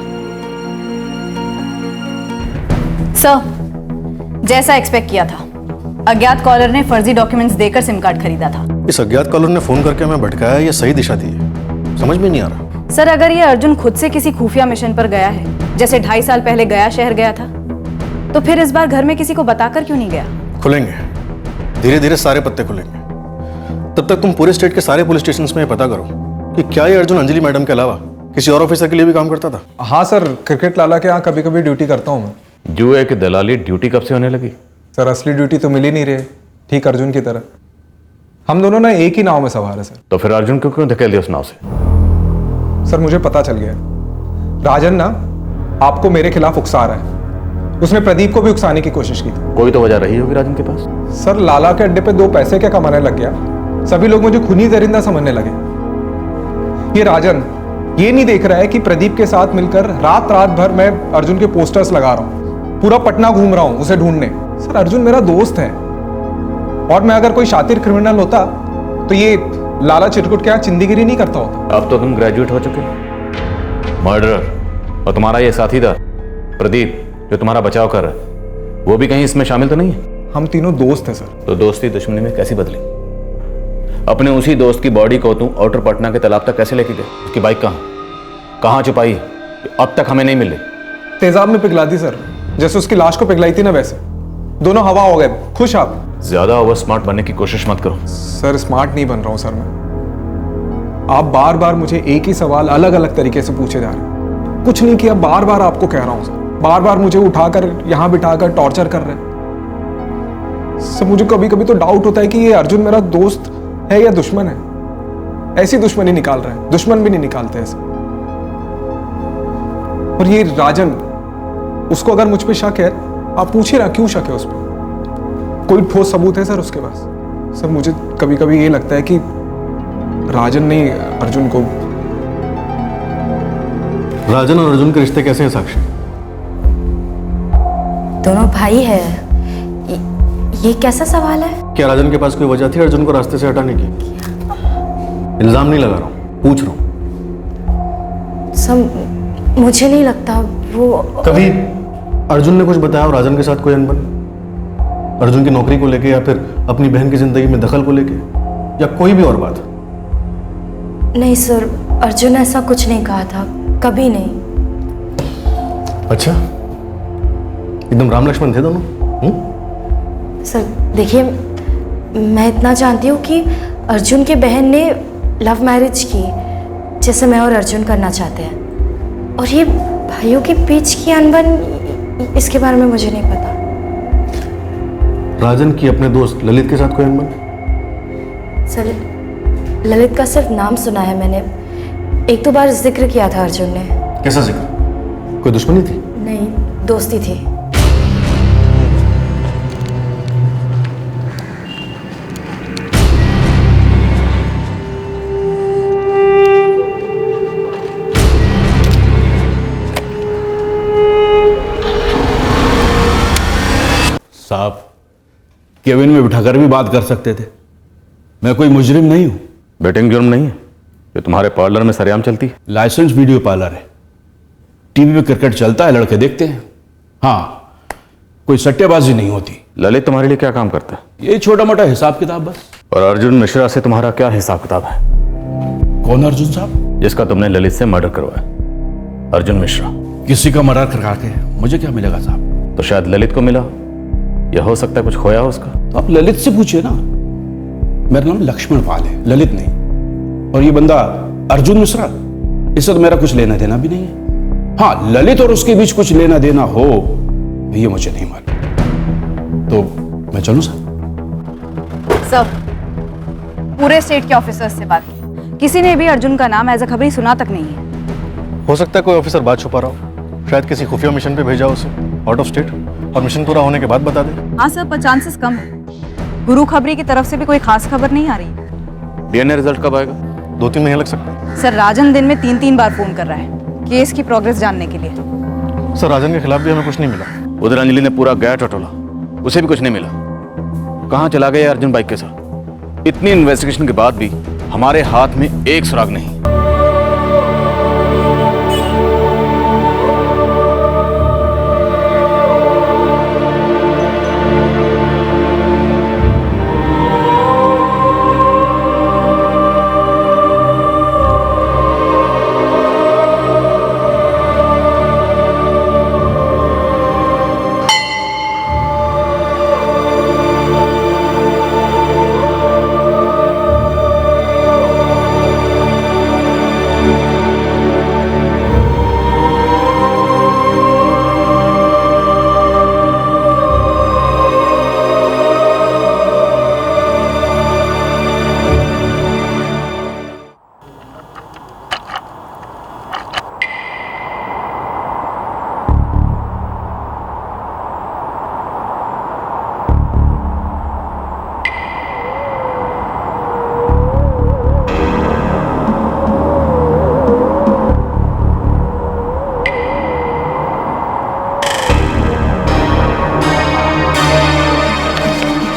सर, जैसा एक्सपेक्ट किया था, अज्ञात कॉलर ने फर्जी डॉक्यूमेंट्स देकर सिम कार्ड खरीदा था। इस अज्ञात कॉलर ने फोन करके हमें भटकाया या सही दिशा दी है, समझ में नहीं आ रहा। सर, अगर ये अर्जुन खुद से किसी खुफिया मिशन पर गया है, जैसे 2.5 साल पहले गया शहर गया था, तो फिर इस बार घर में किसी को बताकर क्यों नहीं गया? खुलेंगे, धीरे धीरे सारे पत्ते खुलेंगे। तब तक तुम पूरे स्टेट के सारे पुलिस स्टेशन में पता करो कि क्या ये अर्जुन अंजलि मैडम के अलावा किसी और ऑफिसर के लिए भी काम करता था। हाँ सर, क्रिकेट लाला के यहाँ कभी कभी ड्यूटी करता हूँ मैं। जुए की दलाली ड्यूटी कब से होने लगी? सर, असली ड्यूटी तो मिल ही नहीं रही, ठीक अर्जुन की तरह। हम दोनों ना एक ही नाव में सवार है सर। तो फिर अर्जुन को क्यों धकेल दिया उस नाव से? सर, मुझे पता चल गया, राजन ना आपको मेरे खिलाफ उकसा रहा है। उसने प्रदीप को भी उकसाने की कोशिश की थी। कोई तो वजह रही होगी राजन के पास। सर, लाला के अड्डे पे 2 पैसे क्या कमाने लग गया, सभी लोग मुझे खूनी दरिंदा समझने लगे। ये राजन ये नहीं देख रहा है कि प्रदीप के साथ मिलकर रात भर मैं अर्जुन के पोस्टर्स लगा रहा हूँ, पूरा पटना घूम रहा हूँ उसे ढूंढने। सर, अर्जुन मेरा दोस्त है, और मैं अगर कोई शातिर क्रिमिनल होता तो ये लाला चिरकुट के यहाँ चिंदीगिरी नहीं करता होता। अब तो तुम ग्रेजुएट हो चुके, मर्डरर, और तुम्हारा ये साथीदार प्रदीप जो तुम्हारा बचाव कर रहा है, वो भी कहीं इसमें शामिल तो नहीं है? हम तीनों दोस्त हैं सर। तो दोस्ती दुश्मनी में कैसी बदली? अपने उसी दोस्त की बॉडी को तुम आउटर पटना के तालाब तक कैसे लेके गए? उसकी बाइक कहाँ छुपाई है? अब तक हमें नहीं मिली। तेजाब में पिघला दी सर, जैसे उसकी लाश को पिघलाई थी ना, वैसे दोनों हवा हो गए। खुश आप? ज्यादा ओवर स्मार्ट बनने की कोशिश मत करो। सर, स्मार्ट नहीं बन रहा हूं सर मैं। आप बार बार मुझे एक ही सवाल अलग अलग तरीके से पूछे जा रहे हैं। कुछ नहीं किया, बार बार आपको कह रहा हूं सर। बार बार मुझे उठाकर यहां बिठाकर टॉर्चर कर रहे हैं सर। मुझे कभी कभी तो डाउट होता है कि ये अर्जुन मेरा दोस्त है या दुश्मन है। ऐसी दुश्मनी निकाल रहे हैं, दुश्मन भी नहीं निकालते ऐसे। और ये राजन, उसको अगर मुझ पे शक है, आप पूछिए ना क्यों शक है उस पर? कोई ठोस सबूत है सर उसके पास? सर, मुझे कभी कभी ये लगता है कि राजन ने अर्जुन को। राजन और अर्जुन के रिश्ते कैसे हैं साक्षी? दोनों भाई है। ये कैसा सवाल है? क्या राजन के पास कोई वजह थी अर्जुन को रास्ते से हटाने की? इल्जाम नहीं लगा रहा हूं, पूछ रहा हूं। सब मुझे नहीं लगता वो। कभी अर्जुन ने कुछ बताया और राजन के साथ कोई अनबन? अर्जुन की नौकरी को लेके, या फिर अपनी बहन की जिंदगी में दखल को लेके, या कोई भी और बात? नहीं सर, अर्जुन ऐसा कुछ नहीं कहा था, कभी नहीं। अच्छा, एकदम राम लक्ष्मण थे दोनों? सर देखिए, मैं इतना जानती हूँ कि अर्जुन की बहन ने लव मैरिज की, जैसे मैं और अर्जुन करना चाहते हैं। और ये भाइयों के बीच की अनबन, इसके बारे में मुझे नहीं पता। राजन की अपने दोस्त ललित के साथ कोई अनबन? सर, ललित का सिर्फ नाम सुना है मैंने, 1-2 बार जिक्र किया था अर्जुन ने। कैसा जिक्र? कोई दुश्मनी थी? दोस्ती थी। साहब, केबिन में बिठाकर भी बात कर सकते थे। मैं कोई मुजरिम नहीं हूं। बेटिंग जुर्म नहीं है जो तुम्हारे पार्लर में सरेआम चलती है। लाइसेंस वीडियो पार्लर है, टीवी पे क्रिकेट चलता है, लड़के देखते हैं। हाँ, कोई सट्टेबाजी नहीं होती। ललित तुम्हारे लिए क्या काम करता है? ये छोटा मोटा हिसाब किताब बस। और अर्जुन मिश्रा से तुम्हारा क्या हिसाब किताब है? कौन अर्जुन साहब? जिसका तुमने ललित से मर्डर करवाया, अर्जुन मिश्रा। किसी का मर्डर करवा के मुझे क्या मिलेगा साहब? तो शायद ललित को मिला, यह हो सकता है कुछ खोया हो उसका। तो आप ललित से पूछिए ना। मेरा नाम लक्ष्मण पाल है, ललित नहीं। और ये बंदा अर्जुन मिश्रा, इससे तो मेरा कुछ लेना देना भी नहीं है। हाँ, ललित और उसके बीच कुछ लेना देना हो ये मुझे नहीं मालूम। तो मैं चलूं सर? सर, पूरे स्टेट के ऑफिसर्स से बात की, किसी ने भी अर्जुन का नाम एज अ खबरी सुना तक नहीं है। हो सकता है कोई ऑफिसर बात छुपा रहा हो, शायद किसी खुफिया मिशन पे भेजा हो उसे आउट ऑफ स्टेट, और मिशन पूरा होने के बाद बता दे। हाँ सर, पर चांसेस कम है। गुरु खबरी की तरफ से भी कोई खास खबर नहीं आ रही। डीएनए रिजल्ट कब आएगा? 2-3 महीने लग सकते हैं। सर, राजन दिन में 3-3 बार फोन कर रहा है केस की प्रोग्रेस जानने के लिए। सर, राजन के खिलाफ भी हमें कुछ नहीं मिला। उधर अंजलि ने पूरा गैर टटोला, उसे भी कुछ नहीं मिला। कहाँ चला गया अर्जुन बाइक के साथ? इतनी इन्वेस्टिगेशन के बाद भी हमारे हाथ में एक सुराग नहीं।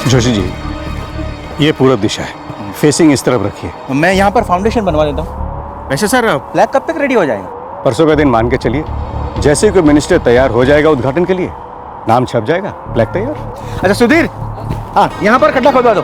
जोशी जी, ये पूरब दिशा है, फेसिंग इस तरफ रखिए। मैं यहाँ पर फाउंडेशन बनवा देता हूँ। वैसे सर, फ्लैग कब तक रेडी हो जाएगा? परसों का दिन मान के चलिए। जैसे ही कोई मिनिस्टर तैयार हो जाएगा उद्घाटन के लिए, नाम छप जाएगा, फ्लैग तैयार। अच्छा सुधीर, हाँ यहाँ पर खड्डा खोदवा दो।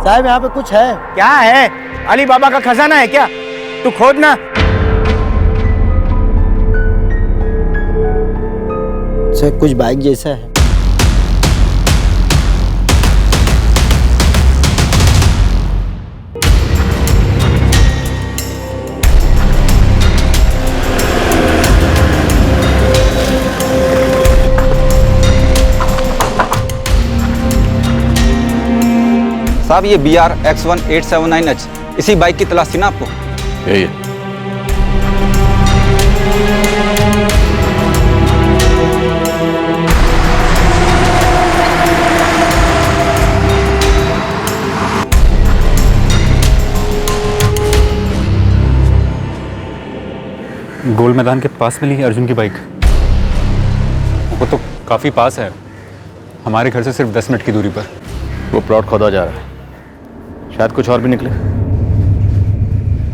साहब, यहाँ पे कुछ है। क्या है? अली बाबा का खजाना है क्या? तू खोद ना। सर, कुछ बाइक जैसा है। साहब, ये BR X1879H, इसी बाइक की तलाश थी ना आपको? यही है। गोल मैदान के पास मिली अर्जुन की बाइक। वो तो काफ़ी पास है, हमारे घर से सिर्फ 10 मिनट की दूरी पर। वो प्लॉट खोदा जा रहा है, शायद कुछ और भी निकले।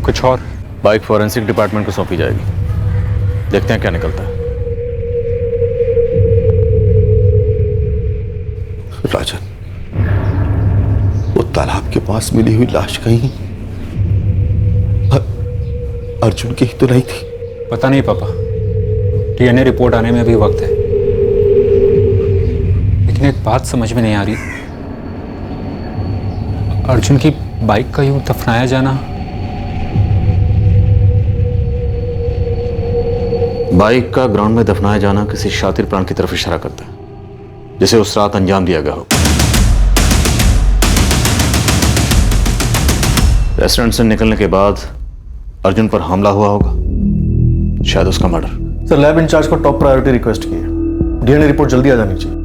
कुछ और? बाइक फॉरेंसिक डिपार्टमेंट को सौंपी जाएगी, देखते हैं क्या निकलता है। राजन, वो तालाब के पास मिली हुई लाश कहीं अर्जुन की ही तो नहीं थी? पता नहीं पापा, DNA रिपोर्ट आने में अभी वक्त है। लेकिन एक बात समझ में नहीं आ रही, अर्जुन की बाइक का यूं दफनाया जाना। बाइक का ग्राउंड में दफनाया जाना किसी शातिर प्राण की तरफ इशारा करता है, जिसे उस रात अंजाम दिया गया हो। रेस्टोरेंट से निकलने के बाद अर्जुन पर हमला हुआ होगा, शायद उसका मर्डर। सर लैब इंचार्ज को टॉप प्रायोरिटी रिक्वेस्ट की है, डीएनए रिपोर्ट जल्दी आ जानी चाहिए।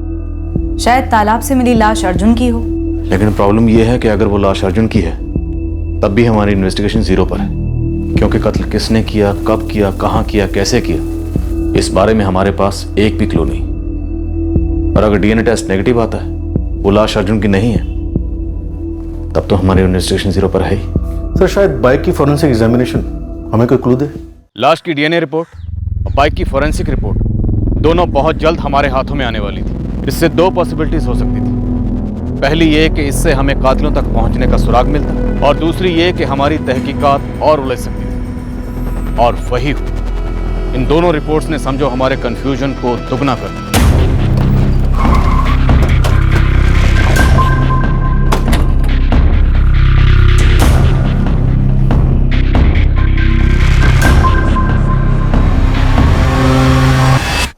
शायद तालाब से मिली लाश अर्जुन की हो। लेकिन प्रॉब्लम यह है कि अगर वो लाश अर्जुन की है तब भी हमारी इन्वेस्टिगेशन जीरो पर है, क्योंकि कत्ल किसने किया, कब किया, कहां किया, कैसे किया, इस बारे में हमारे पास एक भी क्लू नहीं। और अगर डीएनए टेस्ट नेगेटिव आता है, वो लाश अर्जुन की नहीं है, तब तो हमारी इन्वेस्टिगेशन जीरो पर है ही। सर शायद बाइक की फॉरेंसिक एग्जामिनेशन हमें कोई क्लू दे। लाश की डीएनए रिपोर्ट और बाइक की फॉरेंसिक रिपोर्ट दोनों बहुत जल्द हमारे हाथों में आने वाली थी। इससे दो पॉसिबिलिटीज हो सकती थी। पहली ये कि इससे हमें कातिलों तक पहुंचने का सुराग मिलता, और दूसरी ये कि हमारी तहकीकात और उलझ सकती थी। और वही हुआ। इन दोनों रिपोर्ट्स ने समझो हमारे कंफ्यूजन को दुगना कर दिया।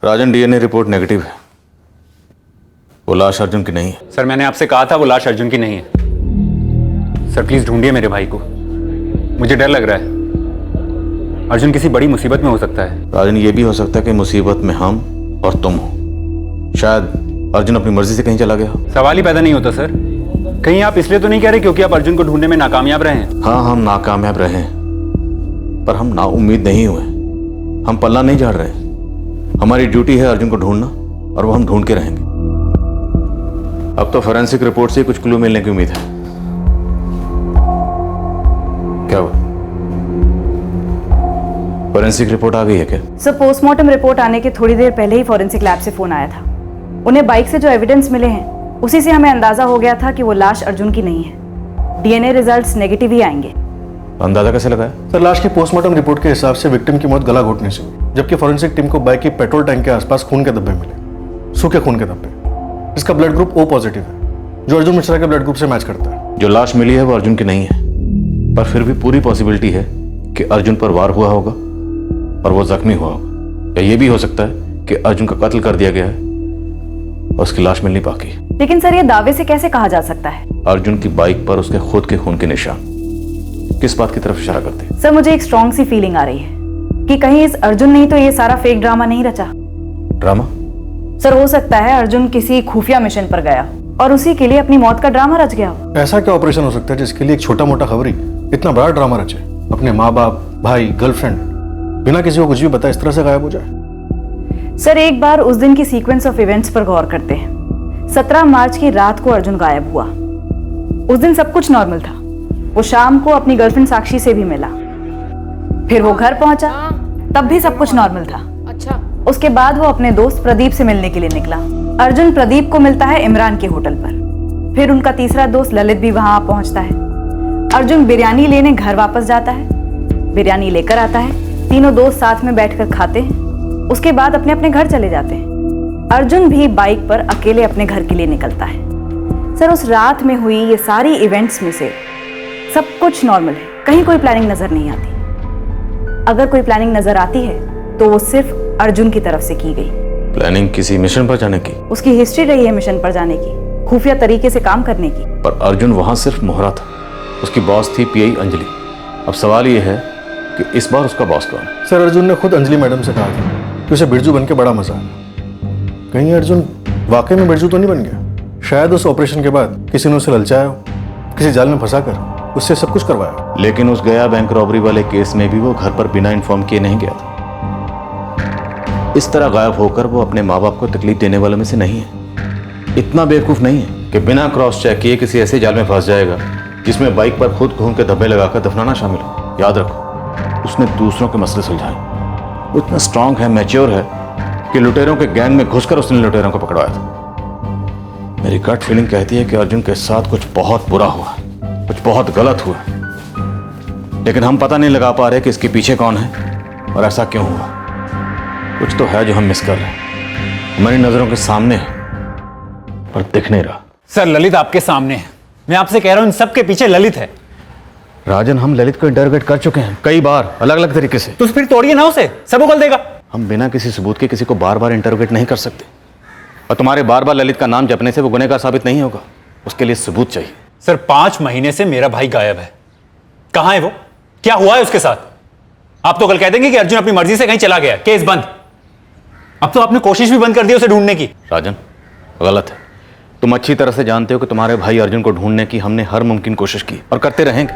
राजन, डीएनए रिपोर्ट नेगेटिव है, वो लाश अर्जुन की नहीं है। सर मैंने आपसे कहा था वो लाश अर्जुन की नहीं है। सर प्लीज ढूंढिए मेरे भाई को, मुझे डर लग रहा है। अर्जुन किसी बड़ी मुसीबत में हो सकता है। राजन, ये भी हो सकता है कि मुसीबत में हम और तुम हो। शायद अर्जुन अपनी मर्जी से कहीं चला गया हो। सवाल ही पैदा नहीं होता सर। कहीं आप इसलिए तो नहीं कह रहे क्योंकि आप अर्जुन को ढूंढने में नाकामयाब रहे हैं? हाँ, हम नाकामयाब रहे हैं, पर हम नाउम्मीद नहीं हुए। हम पल्ला नहीं झाड़ रहे। हमारी ड्यूटी है अर्जुन को ढूंढना, और वो हम ढूंढ के रहेंगे। अब तो फोरेंसिक रिपोर्ट से कुछ क्लू मिलने की उम्मीद है। क्या हुआ? फोरेंसिक रिपोर्ट आ गई है क्या? सर पोस्टमार्टम रिपोर्ट आने के थोड़ी देर पहले ही फॉरेंसिक लैब से फोन आया था। उन्हें बाइक से जो एविडेंस मिले हैं उसी से हमें अंदाजा हो गया था कि वो लाश अर्जुन की नहीं है। डीएनए रिजल्ट्स नेगेटिव ही आएंगे। अंदाजा कैसे लगाया? सर लाश की पोस्टमार्टम रिपोर्ट के हिसाब से विक्टिम की मौत गला घोटने से, जबकि फॉरेंसिक टीम को बाइक की पेट्रोल टैंक के आसपास खून के धब्बे मिले, सूखे खून के धब्बे। इसका ब्लड ग्रुप O पॉजिटिव है, जो अर्जुन मिश्रा के ब्लड ग्रुप से मैच करता है। जो लाश मिली है वो अर्जुन की नहीं है, पर फिर भी पूरी पॉसिबिलिटी है कि अर्जुन पर वार हुआ होगा और वो जख्मी हुआ होगा। या ये भी हो सकता है कि अर्जुन का कत्ल कर दिया गया है और उसकी लाश मिलनी बाकी है। लेकिन सर ये दावे से कैसे कहा जा सकता है? अर्जुन की बाइक पर उसके खुद के खून के निशान किस बात की तरफ इशारा करते हैं? सर मुझे एक स्ट्रॉन्ग सी फीलिंग आ रही है कि कहीं इस अर्जुन ने तो ये सारा फेक ड्रामा नहीं रचा। ड्रामा? सर हो सकता है अर्जुन किसी खुफिया मिशन पर गया और उसी के लिए अपनी मौत का ड्रामा रच गया हो। ऐसा क्या ऑपरेशन हो सकता है जिसके लिए एक छोटा मोटा खबरी इतना बड़ा ड्रामा रचे? अपने माँ बाप, भाई, गर्लफ्रेंड बिना किसी को कुछ भी बताए इस तरह से गायब हो जाए। सर एक बार उस दिन की सीक्वेंस ऑफ इवेंट्स पर गौर करते हैं। 17 मार्च की रात को अर्जुन गायब हुआ। उस दिन सब कुछ नॉर्मल था। वो शाम को अपनी गर्लफ्रेंड साक्षी से भी मिला, फिर वो घर पहुंचा, तब भी सब कुछ नॉर्मल था। अच्छा। उसके बाद वो अपने दोस्त प्रदीप से मिलने के लिए निकला। अर्जुन प्रदीप को मिलता है इमरान के होटल पर। फिर उनका तीसरा दोस्त ललित भी वहां पहुंचता है। अर्जुन बिरयानी लेने घर वापस जाता है, बिरयानी लेकर आता है, तीनों दोस्त साथ में बैठकर खाते हैं। उसके बाद अपने अपने घर चले जाते हैं। अर्जुन भी बाइक पर अकेले अपने घर के लिए निकलता है। सर उस रात में हुई ये सारी इवेंट्स में से सब कुछ नॉर्मल है, कहीं कोई प्लानिंग नजर नहीं आती। अगर कोई प्लानिंग नजर आती है तो वो सिर्फ अर्जुन की तरफ से की गई। प्लानिंग किसी मिशन पर जाने की? उसकी हिस्ट्री रही है मिशन पर जाने की, खुफिया तरीके से काम करने की। पर अर्जुन वहां सिर्फ मोहरा था। उसकी बॉस थी पीआई अंजलि। अब सवाल ये है कि इस बार उसका बॉस कौन है? सर अर्जुन ने खुद अंजलि मैडम से कहा था कि उसे बिरजू बन के बड़ा मजा आया। कहीं अर्जुन वाकई में बिरजू तो नहीं बन गया? शायद उस ऑपरेशन के बाद किसी ने उसे ललचाया हो, किसी जाल में फंसाकर उससे सब कुछ करवाया। लेकिन उस गया बैंक रॉबरी वाले केस में भी वो घर पर बिना इन्फॉर्म किए नहीं गया था। इस तरह गायब होकर वो अपने माँ बाप को तकलीफ देने वाले में से नहीं है। इतना बेवकूफ नहीं है कि बिना क्रॉस चेक किए किसी ऐसे जाल में फंस जाएगा जिसमें बाइक पर खुद खून के धब्बे लगाकर दफनाना शामिल है। याद रखो, उसने दूसरों के मसले सुलझाए। वो इतना स्ट्रांग है, मैच्योर है कि लुटेरों के गैंग में घुसकर उसने लुटेरों को पकड़वाया था। मेरी गट फीलिंग कहती है कि अर्जुन के साथ कुछ बहुत बुरा हुआ, कुछ बहुत गलत हुआ, लेकिन हम पता नहीं लगा पा रहे कि इसके पीछे कौन है और ऐसा क्यों हुआ। कुछ तो है जो हम मिस कर रहे हैं, हमारी नजरों के सामने है, पर दिख नहीं रहा। सर ललित आपके सामने है, मैं आपसे कह रहा हूं इन सब के पीछे ललित है। राजन, हम ललित को इंटरोगेट कर चुके हैं कई बार, अलग अलग तरीके से। तो फिर तोड़िए ना उसे, सब उगल देगा। हम बिना किसी सबूत के किसी को बार बार इंटरोगेट नहीं कर सकते, और तुम्हारे बार बार ललित का नाम जपने से वो गुनहगार साबित नहीं होगा। उसके लिए सबूत चाहिए। सर 5 महीने से मेरा भाई गायब है, कहां है वो, क्या हुआ है उसके साथ? आप तो कल कह देंगे कि अर्जुन अपनी मर्जी से कहीं चला गया, केस बंद। अब तो आपने कोशिश भी बंद कर दी उसे ढूंढने की। राजन, गलत है। तुम अच्छी तरह से जानते हो कि तुम्हारे भाई अर्जुन को ढूंढने की हमने हर मुमकिन कोशिश की और करते रहेंगे।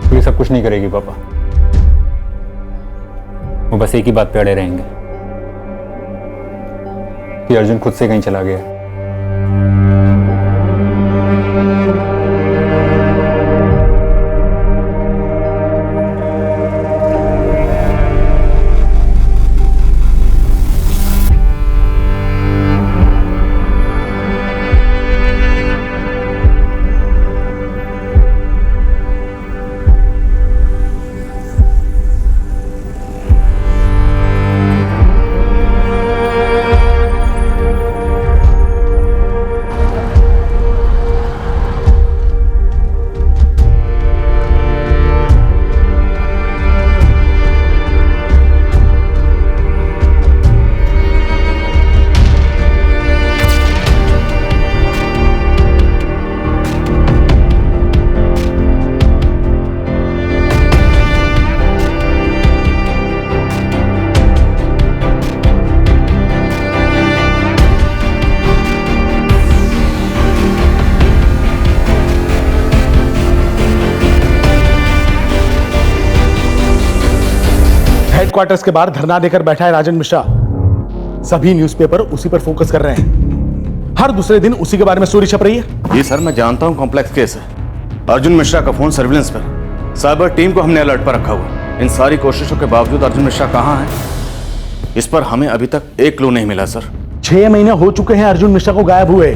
तो ये सब कुछ नहीं करेगी पापा, वो बस एक ही बात पे अड़े रहेंगे कि अर्जुन खुद से कहीं चला गया। हेडक्वार्टर्स के बाहर धरना देकर बैठा है राजन मिश्रा। सभी न्यूज़पेपर उसी पर फोकस कर रहे हैं, हर दूसरे दिन उसी के बारे में स्टोरी छप रही है। जी सर, मैं जानता हूं कॉम्प्लेक्स केस है। अर्जुन मिश्रा का फोन सर्विलेंस पर, साइबर टीम को हमने अलर्ट पर रखा हुआ। इन सारी कोशिशों के बावजूद अर्जुन मिश्रा कहां है, इस पर हमें अभी तक एक क्लू नहीं मिला सर। 6 महीने हो चुके हैं अर्जुन मिश्रा को गायब हुए।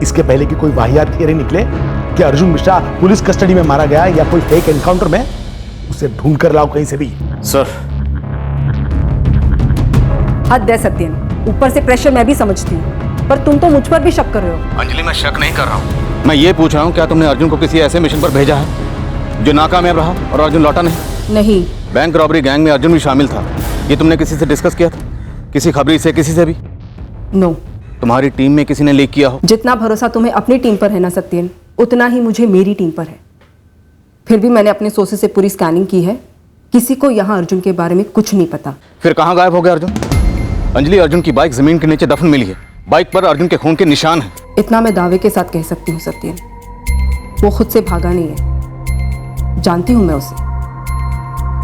इसके पहले की कोई वाहियात थियरी निकले कि अर्जुन मिश्रा पुलिस कस्टडी में मारा गया या कोई फेक एनकाउंटर में, उसे ढूंढ कर लाओ कहीं से भी। सर हद है सत्यन, ऊपर से प्रेशर मैं भी समझती हूँ, पर तुम तो मुझ पर भी शक कर रहे हो। अंजलि, मैं शक नहीं कर रहा हूँ, मैं ये पूछ रहा हूँ क्या तुमने अर्जुन को किसी ऐसे मिशन पर भेजा है जो नाकामयाब रहा और अर्जुन लौटा नहीं? नहीं। बैंक रॉबरी गैंग में अर्जुन भी शामिल था, ये तुमने किसी से डिस्कस किया था? किसी खबरी से, किसी से भी? नो। तुम्हारी टीम में किसी ने लीक किया हो? जितना भरोसा तुम्हें अपनी टीम पर है ना सत्यन, उतना ही मुझे मेरी टीम पर है। फिर भी मैंने अपने सोर्सेज से पूरी स्कैनिंग की है, किसी को यहाँ अर्जुन के बारे में कुछ नहीं पता। फिर कहाँ गायब हो गया अर्जुन? अंजलि, अर्जुन की बाइक जमीन के नीचे दफन मिली है, बाइक पर अर्जुन के खून के निशान हैं। इतना मैं दावे के साथ कह सकती हूँ सत्यन, वो खुद से भागा नहीं है, जानती हूँ मैं उसे,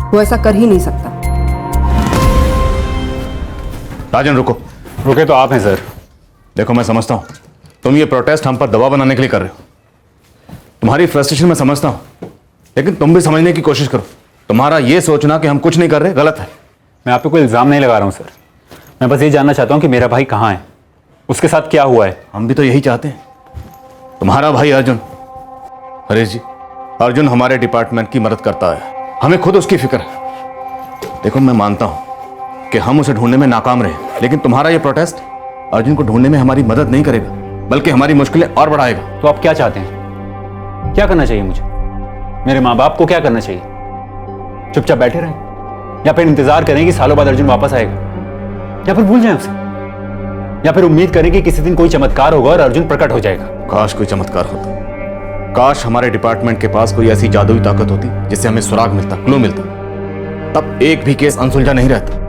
वो ऐसा कर ही नहीं सकता। राजन रुको। रुके तो आप हैं सर। देखो, मैं समझता हूँ तुम ये प्रोटेस्ट हम पर दबाव बनाने के लिए कर रहे हो, तुम्हारी फ्रस्ट्रेशन मैं समझता हूँ, लेकिन तुम भी समझने की कोशिश करो। तुम्हारा ये सोचना कि हम कुछ नहीं कर रहे गलत है। मैं आप पे कोई इल्जाम नहीं लगा रहा हूँ सर, मैं बस ये जानना चाहता हूँ कि मेरा भाई कहाँ है, उसके साथ क्या हुआ है। हम भी तो यही चाहते हैं। तुम्हारा भाई अर्जुन, हरीश जी, अर्जुन हमारे डिपार्टमेंट की मदद करता है, हमें खुद उसकी फिक्र है। देखो, मैं मानता हूं कि हम उसे ढूंढने में नाकाम रहे, लेकिन तुम्हारा यह प्रोटेस्ट अर्जुन को ढूंढने में हमारी मदद नहीं करेगा, बल्कि हमारी मुश्किलें और बढ़ाएगा। तो आप क्या चाहते हैं, क्या करना चाहिए मुझे? मेरे माँ बाप को क्या करना चाहिए? चुपचाप बैठे रहें, या फिर इंतजार करें कि सालों बाद अर्जुन वापस आएगा, या फिर भूल जाएं उसे, या फिर उम्मीद करें कि किसी दिन कोई चमत्कार होगा और अर्जुन प्रकट हो जाएगा? काश कोई चमत्कार होता, काश हमारे डिपार्टमेंट के पास कोई ऐसी जादुई ताकत होती जिससे हमें सुराग मिलता, क्लू मिलता, तब एक भी केस अनसुलझा नहीं रहता।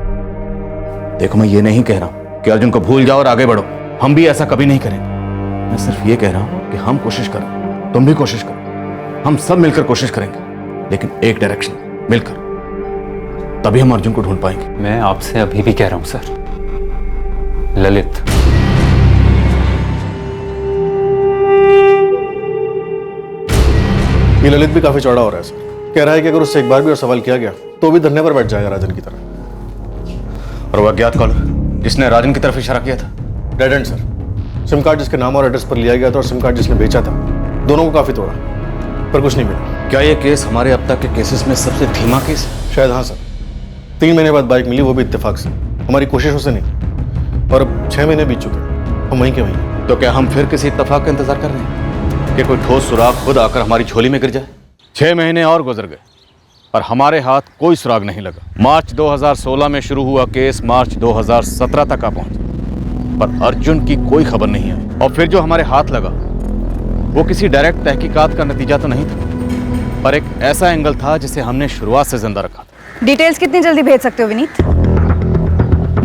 देखो, मैं ये नहीं कह रहा कि अर्जुन को भूल जाओ और आगे बढ़ो, हम भी ऐसा कभी नहीं करेंगे। मैं सिर्फ ये कह रहा हूं कि हम कोशिश करें, तुम भी कोशिश करो, हम सब मिलकर कोशिश करेंगे, लेकिन एक डायरेक्शन मिलकर, तभी हम अर्जुन को ढूंढ पाएंगे। मैं आपसे अभी भी कह रहा हूं सर, ललित। ये ललित भी काफी चौड़ा हो रहा है सर, कह रहा है कि अगर उससे एक बार भी और सवाल किया गया तो भी धरने पर बैठ जाएगा राजन की तरह। और वह अज्ञात कॉलर जिसने राजन की तरफ इशारा किया था? Dead and sir, SIM card जिसके नाम और एड्रेस पर लिया गया था और सिम कार्ड जिसने बेचा था, दोनों को काफी तोड़ा, पर कुछ नहीं मिला। क्या यह केस हमारे अब तक के केसेस में सबसे धीमा केस है? शायद हाँ सर। 3 महीने बाद बाइक मिली, वो भी इत्तेफाक से, हमारी कोशिशों से नहीं। और अब 6 महीने बीत चुके हैं, हम वहीं के वहीं। तो क्या हम फिर किसी इत्तेफाक का इंतजार कर रहे हैं कि कोई ठोस सुराग खुद आकर हमारी झोली में गिर जाए? 6 महीने और गुजर गए पर हमारे हाथ कोई सुराग नहीं लगा। मार्च 2016 में शुरू हुआ केस मार्च 2017 तक आ पहुंचा, पर अर्जुन की कोई खबर नहीं आई। और फिर जो हमारे हाथ लगा वो किसी डायरेक्ट तहकीकात का नतीजा तो नहीं था, पर एक ऐसा एंगल था जिसे हमने शुरुआत से जिंदा रखा था। डिटेल्स कितनी जल्दी भेज सकते हो विनीत?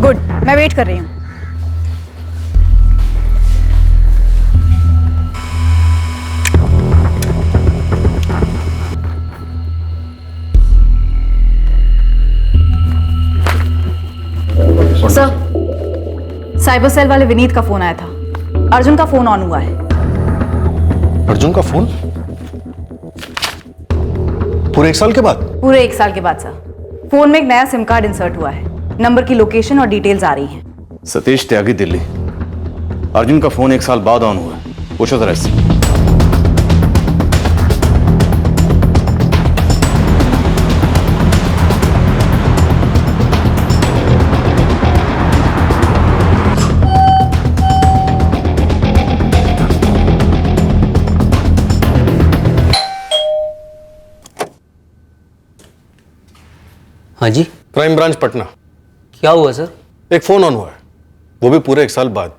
गुड, मैं वेट कर रही हूँ। सर, साइबर सेल वाले विनीत का फोन आया था। अर्जुन का फोन ऑन हुआ है। अर्जुन का फोन? पूरे 1 साल के बाद? पूरे 1 साल के बाद सर। फोन में एक नया सिम कार्ड इंसर्ट हुआ है, नंबर की लोकेशन और डिटेल्स आ रही हैं। सतीश त्यागी, दिल्ली। अर्जुन का फोन 1 साल बाद ऑन हुआ है, पूछो जरा इससे। हाँ जी, क्राइम ब्रांच पटना। क्या हुआ सर? एक फोन ऑन हुआ है, वो भी पूरे 1 साल बाद।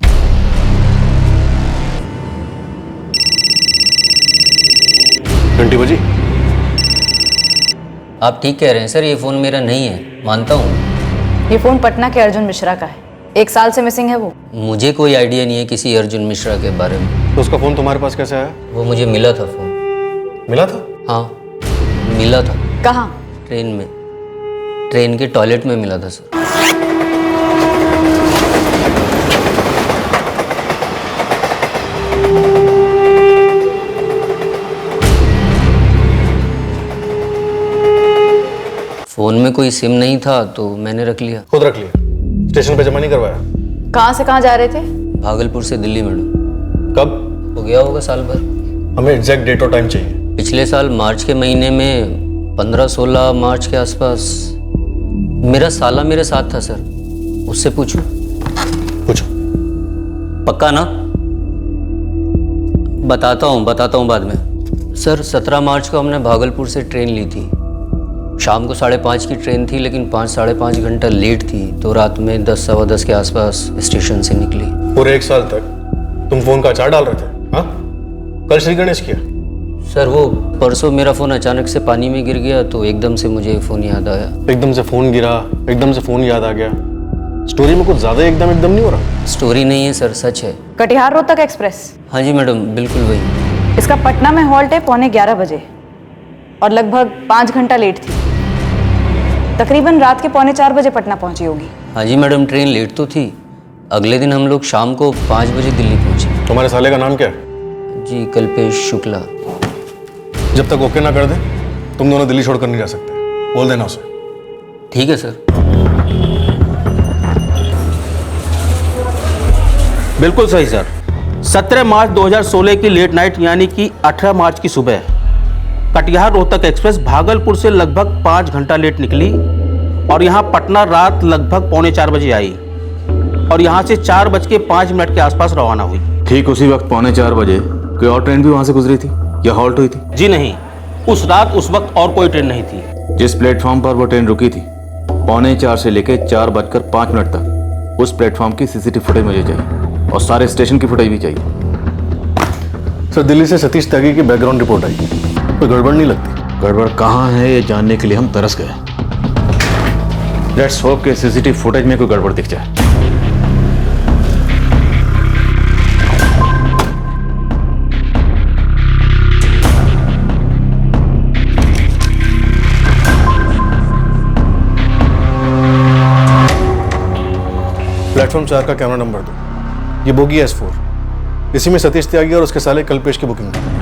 घंटी बजी। आप ठीक कह रहे हैं सर, ये फ़ोन मेरा नहीं है, मानता हूँ। ये फोन पटना के अर्जुन मिश्रा का है। 1 साल से मिसिंग है वो। मुझे कोई आइडिया नहीं है किसी अर्जुन मिश्रा के बारे में। तो उसका फोन तुम्हारे पास कैसे आया? वो मुझे मिला था फ़ोन। मिला था? हाँ, मिला था। कहाँ? ट्रेन में, ट्रेन के टॉयलेट में मिला था सर। फोन में कोई सिम नहीं था तो मैंने रख लिया। खुद रख लिया? स्टेशन पे जमा नहीं करवाया? कहाँ से कहाँ जा रहे थे? भागलपुर से दिल्ली मैडम। कब? हो गया होगा साल भर। हमें एग्जैक्ट डेट और टाइम चाहिए। पिछले साल मार्च के महीने में 15-16 मार्च के आसपास मेरा साला मेरे साथ था सर। उससे पूछूं? पूछो। पक्का ना? बताता हूँ बाद में। सर 17 मार्च को हमने भागलपुर से ट्रेन ली थी। शाम को 5:30 की ट्रेन थी, लेकिन 5-5.5 घंटा लेट थी, तो रात में 10-10:15 के आसपास स्टेशन से निकली। पूरे 1 साल तक तुम फोन का अचार डाल रहे थे? हाँ? कल श्री गणेश किया? सर वो परसों मेरा फ़ोन अचानक से पानी में गिर गया तो एकदम से मुझे फ़ोन याद आया। एकदम से फ़ोन गिरा, एकदम से फ़ोन याद आ गया। स्टोरी में कुछ ज़्यादा एकदम नहीं हो रहा? स्टोरी नहीं है सर, सच है। कटिहार रोहतक एक्सप्रेस? हाँ जी मैडम, बिल्कुल वही। इसका पटना में हॉल्ट है 11:15 बजे और लगभग 5 घंटा लेट थी। तकरीबन रात के 3:45 बजे पटना पहुंची होगी। हाँ जी मैडम, ट्रेन लेट तो थी। अगले दिन हम लोग शाम को 5 बजे दिल्ली पहुंचे। तुम्हारे साले का नाम क्या है? जी कल्पेश शुक्ला। जब तक ओके ना कर दे तुम दोनों दिल्ली छोड़कर नहीं जा सकते, बोल देना उसे। ठीक है सर। बिल्कुल सही सर। 17 मार्च 2016 की लेट नाइट यानी कि 18 मार्च की सुबह कटिहार रोहतक एक्सप्रेस भागलपुर से लगभग 5 घंटा लेट निकली और यहाँ पटना रात लगभग 3:45 बजे आई और यहाँ से 4:05 के आसपास रवाना हुई। ठीक उसी वक्त 3:45 बजे कोई और ट्रेन भी वहाँ से गुजरी थी या हॉल्ट हुई थी? जी नहीं, उस रात उस वक्त और कोई ट्रेन नहीं थी। जिस प्लेटफॉर्म पर वो ट्रेन रुकी थी 3:45 से लेकर 4:05 तक उस प्लेटफॉर्म की सीसीटीवी फुटेज मुझे चाहिए और सारे स्टेशन की फुटेज भी चाहिए। सर दिल्ली से सतीश त्यागी की बैकग्राउंड रिपोर्ट आई, कोई गड़बड़ नहीं लगती? गड़बड़ कहाँ है ये जानने के लिए हम तरस गए। लेट्स होप के सीसीटीवी फुटेज में कोई गड़बड़ दिख जाए। प्लेटफॉर्म 4 का कैमरा नंबर दो। ये बोगी S4, इसी में सतीश त्यागी और उसके साले कल्पेश की बुकिंग है।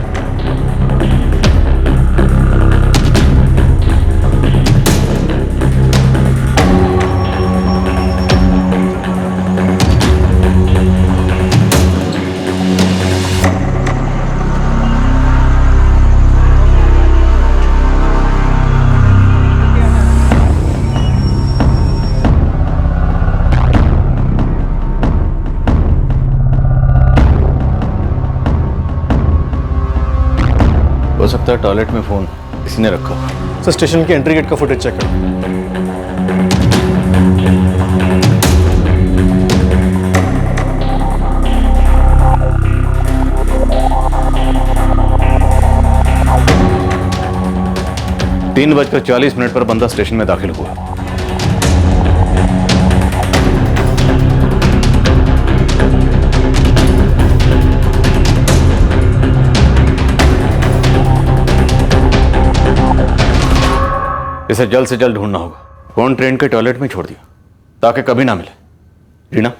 सकता है टॉयलेट में फोन किसी ने रखा। सर स्टेशन के एंट्री गेट का फुटेज चेक करो। तीन 3:40 पर बंदा स्टेशन में दाखिल हुआ। इसे जल्द से जल्द ढूंढना होगा। फोन ट्रेन के टॉयलेट में छोड़ दिया ताकि कभी ना मिले। रीना,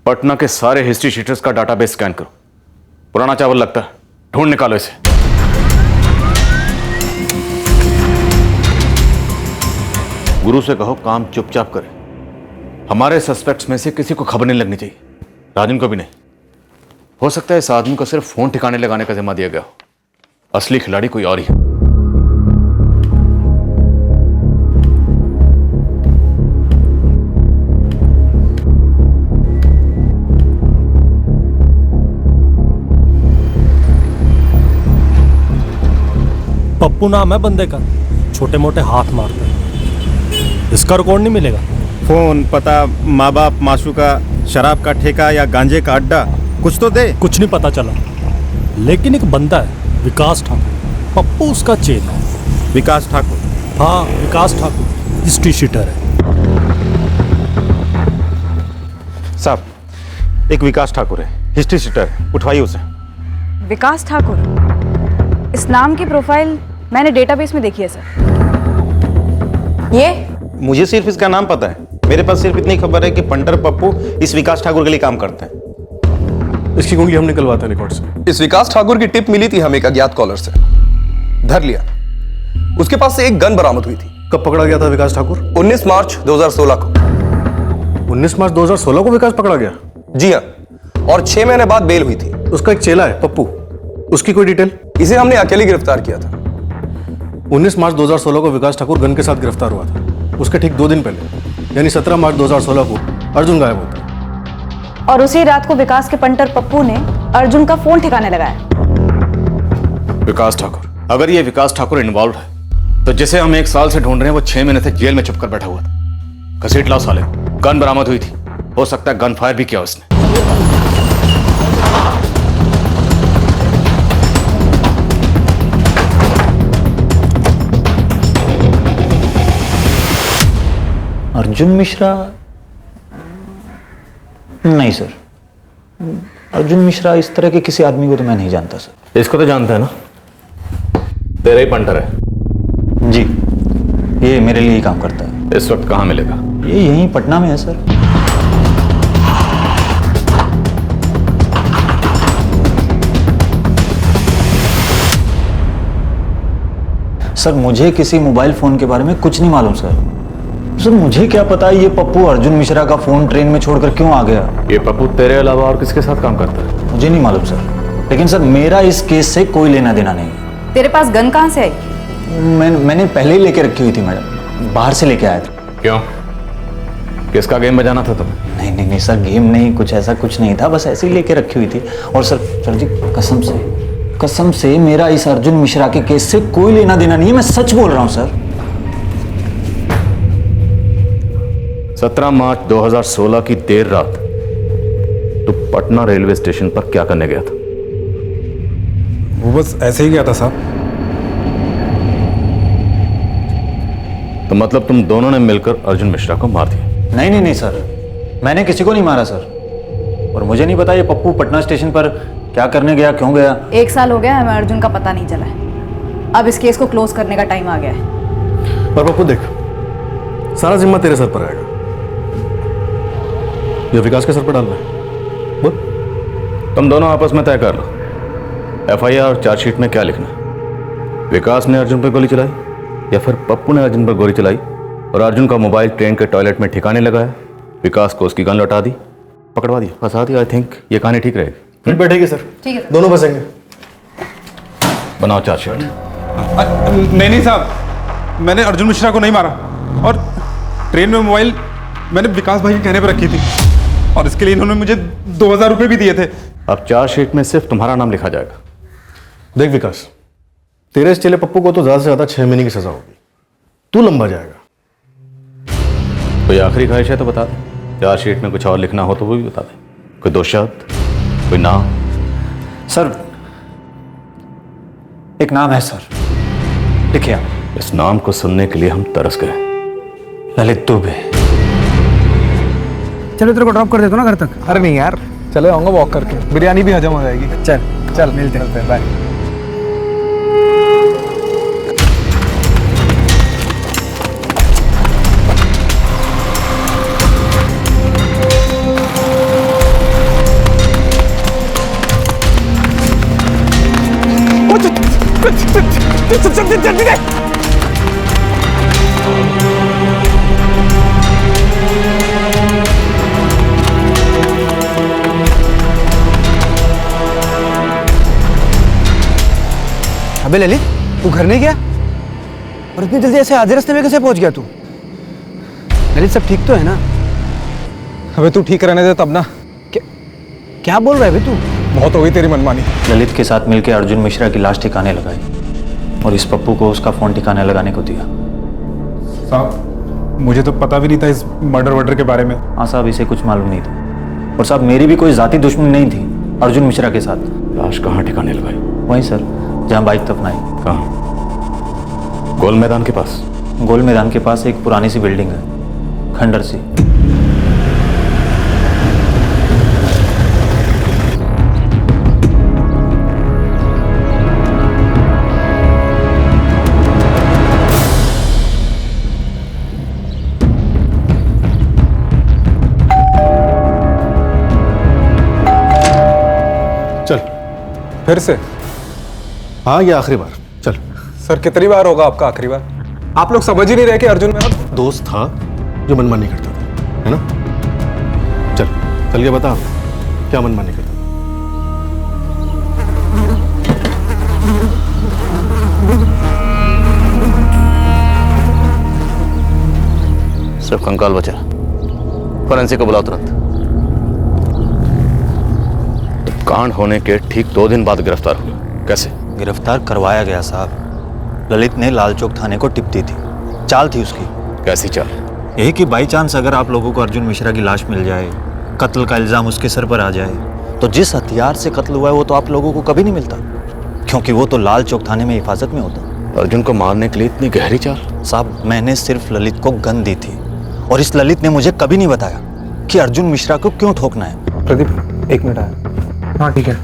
पटना के सारे हिस्ट्री शीटर्स का डाटाबेस स्कैन करो। पुराना चावल लगता है, ढूंढ निकालो इसे। गुरु से कहो काम चुपचाप करे। हमारे सस्पेक्ट्स में से किसी को खबर नहीं लगनी चाहिए, राजन को भी नहीं। हो सकता है इस आदमी को सिर्फ फोन ठिकाने लगाने का जिम्मा दिया गया हो, असली खिलाड़ी कोई और ही है। पप्पू नाम है बंदे का, छोटे मोटे हाथ मारता है। इसका रिकॉर्ड नहीं मिलेगा? फोन, पता, माँ बाप, मासूका, शराब का ठेका या गांजे का अड्डा, कुछ तो दे। कुछ नहीं पता चला, लेकिन एक बंदा है विकास ठाकुर, पप्पू उसका चेला है। विकास ठाकुर? हाँ, विकास ठाकुर हिस्ट्री शीटर है। साहब, एक विकास ठाकुर है, हिस्ट्री शीटर है, उठवाइए उसे। विकास ठाकुर, इस नाम की प्रोफाइल मैंने डेटाबेस में देखी है सर। ये मुझे सिर्फ इसका नाम पता है। मेरे पास सिर्फ इतनी खबर है कि पंटर पप्पू इस विकास ठाकुर के लिए काम करते हैं। इसकी कुंडली हम निकलवाते हैं रिकॉर्ड से। इस विकास ठाकुर की टिप मिली थी हमें एक अज्ञात कॉलर से, धर लिया। उसके पास से एक गन बरामद हुई थी। कब पकड़ा गया था विकास ठाकुर? 19 मार्च 2016 को। 19 मार्च 2016 को विकास पकड़ा गया? जी हाँ, और 6 महीने बाद बेल हुई थी। उसका एक चेला है पप्पू, उसकी कोई डिटेल? इसे हमने अकेले गिरफ्तार किया था। 19 मार्च 2016 को विकास ठाकुर गन के साथ गिरफ्तार हुआ था। उसके ठीक 2 दिन पहले यानी 17 मार्च 2016 को अर्जुन गायब होता है। और उसी रात को विकास के पंटर पप्पू ने अर्जुन का फोन ठिकाने लगाया। विकास ठाकुर, अगर ये विकास ठाकुर इन्वॉल्व है तो जिसे हम 1 साल से ढूंढ रहे हैं वो 6 महीने से जेल में छुपकर बैठा हुआ था। घसीट लाओ साले। गन बरामद हुई थी, हो सकता है गन फायर भी किया उसने। अर्जुन मिश्रा? नहीं सर, अर्जुन मिश्रा इस तरह के किसी आदमी को तो मैं नहीं जानता सर। इसको तो जानते हैं ना, तेरा ही पंटर है। जी, ये मेरे लिए ही काम करता है। इस वक्त कहाँ मिलेगा? ये यहीं पटना में है सर। सर मुझे किसी मोबाइल फोन के बारे में कुछ नहीं मालूम सर। सर मुझे क्या पता ये पप्पू अर्जुन मिश्रा का फोन ट्रेन में छोड़कर क्यों आ गया? ये पप्पू तेरे अलावा और किसके साथ काम करता है? मुझे नहीं मालूम सर, लेकिन सर मेरा इस केस से कोई लेना देना नहीं है। तेरे पास गन कहाँ से आई? मैंने पहले ही लेके रखी हुई थी मैडम, बाहर से लेके आया था। क्यों? किसका गेम बजाना था तुम्हें? नहीं सर, गेम नहीं, कुछ ऐसा कुछ नहीं था, बस ऐसे ही लेके रखी हुई थी। और सर जी कसम से मेरा इस अर्जुन मिश्रा के केस से कोई लेना देना नहीं है, मैं सच बोल रहा हूं सर। 17 मार्च 2016 की देर रात तो पटना रेलवे स्टेशन पर क्या करने गया था? वो बस ऐसे ही गया था साहब। तो मतलब तुम दोनों ने मिलकर अर्जुन मिश्रा को मार दिया? नहीं सर, मैंने किसी को नहीं मारा सर। और मुझे नहीं पता ये पप्पू पटना स्टेशन पर क्या करने गया, क्यों गया। 1 साल हो गया हमें अर्जुन का पता नहीं चला है। अब इस केस को क्लोज करने का टाइम आ गया है। पर पप्पू देख, सारा जिम्मा तेरे सर पर आएगा, ये विकास के सर पर डालना है। बोल। तुम दोनों आपस में तय कर लो, FIR और चार्जशीट में क्या लिखना है। विकास ने अर्जुन पर गोली चलाई या फिर पप्पू ने अर्जुन पर गोली चलाई और अर्जुन का मोबाइल ट्रेन के टॉयलेट में ठिकाने लगाया, विकास को उसकी गन लौटा दी, पकड़वा दिया, फंसा दिया। आई थिंक ये कहानी ठीक रहेगी। बैठेगी सर, ठीक है, दोनों बसेंगे। बनाओ चार्जशीट। नहीं साहब, मैंने अर्जुन मिश्रा को नहीं मारा, और ट्रेन में मोबाइल मैंने विकास भाई के कहने पर रखी थी, और इसके लिए इन्होंने मुझे 2000 रुपए भी दिए थे। अब चार्जशीट में सिर्फ तुम्हारा नाम लिखा जाएगा। देख विकास, तेरे इस चेले पप्पू को तो ज्यादा से ज्यादा 6 महीने की सजा होगी, तू लंबा जाएगा। कोई आखिरी ख्वाहिश है तो बता दे, चार्जशीट में कुछ और लिखना हो तो वो भी बता दे। कोई 2 शब्द, कोई नाम। सर एक नाम है सर, लिखिए आप। इस नाम को सुनने के लिए हम तरस गए। ललित दुबे। चलो तेरे को ड्रॉप कर देता हूँ ना घर तक। अरे नहीं यार, चले आऊंगा वॉक करके, बिरयानी भी हजम हो जाएगी। चल चल मिलते हैं, बाय। अबे ललित, तू घर नहीं गया? और इतनी जल्दी ऐसे आधे रास्ते में कैसे पहुंच गया तू? ललित सब ठीक तो है ना? अबे तू ठीक रहने दे तब ना। क्या बोल रहा है अबे तू? बहुत हो गई तेरी मनमानी। ललित के साथ मिलकर अर्जुन मिश्रा की लाश ठिकाने लगाई और इस पप्पू को उसका फोन ठिकाने लगाने को दिया। साहब मुझे तो पता भी नहीं था इस मर्डर वर्डर के बारे में। हाँ साहब, इसे कुछ मालूम नहीं था। और साहब मेरी भी कोई जाती दुश्मनी नहीं थी अर्जुन मिश्रा के साथ। लाश कहाँ ठिकाने लगाई? वहीं सर, जहाँ बाइक दफनाई। कहाँ? गोल मैदान के पास? गोल मैदान के पास एक पुरानी सी बिल्डिंग है, खंडर सी। चल फिर से? हाँ, ये आखिरी बार। चल। सर कितनी बार होगा आपका आखिरी बार? आप लोग समझ ही नहीं रहे कि अर्जुन मेरा दोस्त था जो मनमानी करता था, है ना? चल के बता, क्या मनमानी करता था? सिर्फ कंकाल बचा, फोरेंसिक को बुलाओ तुरंत। कांड होने के ठीक 2 दिन बाद गिरफ्तार हुए। कैसे? गिरफ्तार करवाया गया साहब। ललित ने लाल चौक थाने को टिप दी थी, चाल थी उसकी। कैसी चाल? यही कि बाई चांस अगर आप लोगों को अर्जुन मिश्रा की लाश मिल जाए, कत्ल का इल्जाम उसके सर पर आ जाए, तो जिस हथियार से कत्ल हुआ है वो तो आप लोगों को कभी नहीं मिलता, क्योंकि वो तो लाल चौक थाने में हिफाजत में होता। अर्जुन को मारने के लिए इतनी गहरी चाल? साहब मैंने सिर्फ ललित को गन दी थी और इस ललित ने मुझे कभी नहीं बताया कि अर्जुन मिश्रा को क्यों ठोकना है। प्रदीप 1 मिनट आया। हाँ ठीक है।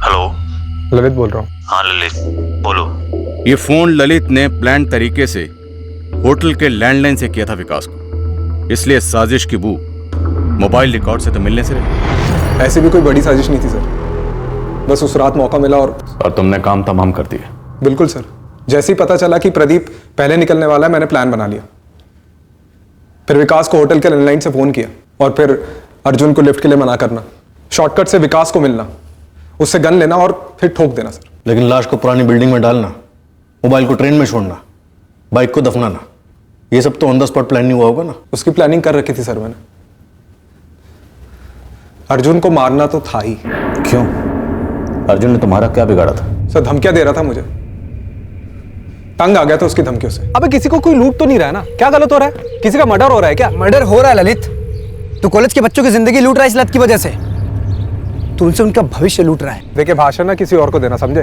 हेलो, ललित बोल रहा हूँ। हाँ ललित बोलो। ये फोन ललित ने प्लान तरीके से होटल के लैंडलाइन से किया था विकास को, इसलिए साजिश की बू मोबाइल रिकॉर्ड से तो मिलने से रही। ऐसी भी कोई बड़ी साजिश नहीं थी सर, बस उस रात मौका मिला और तुमने काम तमाम कर दिया। बिल्कुल सर, जैसे ही पता चला कि प्रदीप पहले निकलने वाला है, मैंने प्लान बना लिया। फिर विकास को होटल के लैंडलाइन से फोन किया और फिर अर्जुन को लिफ्ट के लिए मना करना, शॉर्टकट से विकास को मिलना, उससे गन लेना और फिर ठोक देना सर। लेकिन लाश को पुरानी बिल्डिंग में डालना, मोबाइल को ट्रेन में छोड़ना, बाइक को दफनाना, ये सब तो ऑन द स्पॉट प्लान नहीं हुआ होगा ना? उसकी प्लानिंग कर रखी थी सर मैंने। अर्जुन को मारना तो था ही। क्यों? अर्जुन ने तुम्हारा क्या बिगाड़ा था? सर धमकियां दे रहा था मुझे, तंग आ गया था उसकी धमकियों से। अबे किसी को कोई लूट तो नहीं रहा है ना? क्या गलत हो रहा है? किसी का मर्डर हो रहा है क्या? मर्डर हो रहा है ललित। तू कॉलेज के बच्चों की जिंदगी लूट रहा है इस लत की वजह से। तू उनसे उनका भविष्य लूट रहा है। देखिए भाषण ना किसी और को देना, समझे?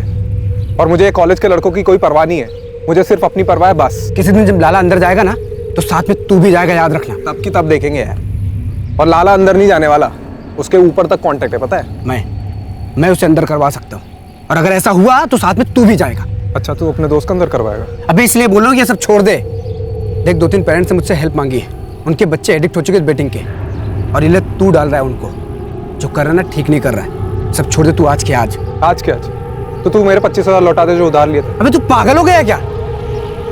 और मुझे कॉलेज के लड़कों की कोई परवाह नहीं है, मुझे सिर्फ अपनी परवाह है बस। किसी दिन जब लाला अंदर जाएगा ना तो साथ में तू भी जाएगा, याद रखना। तब की तब देखेंगे यार। और लाला अंदर नहीं जाने वाला, उसके ऊपर तक कांटेक्ट है, पता है? मैं उसे अंदर करवा सकता हूँ, और अगर ऐसा हुआ तो साथ में तू भी जाएगा। अच्छा, तू अपने दोस्त का अंदर करवाएगा? अबे इसलिए बोल रहा हूँ ये सब छोड़ दे। देख 2-3 पेरेंट्स से मुझसे हेल्प मांगी है, उनके बच्चे एडिक्ट हो चुके हैं बेटिंग के, और ये तू डाल रहा है उनको। जो कर रहा है ना ठीक नहीं कर रहा है। सब छोड़ दे तू आज के आज। आज के आज? तो तू मेरे 25,000 लौटा दे जो उधार लिए थे। अबे तू पागल हो गया क्या?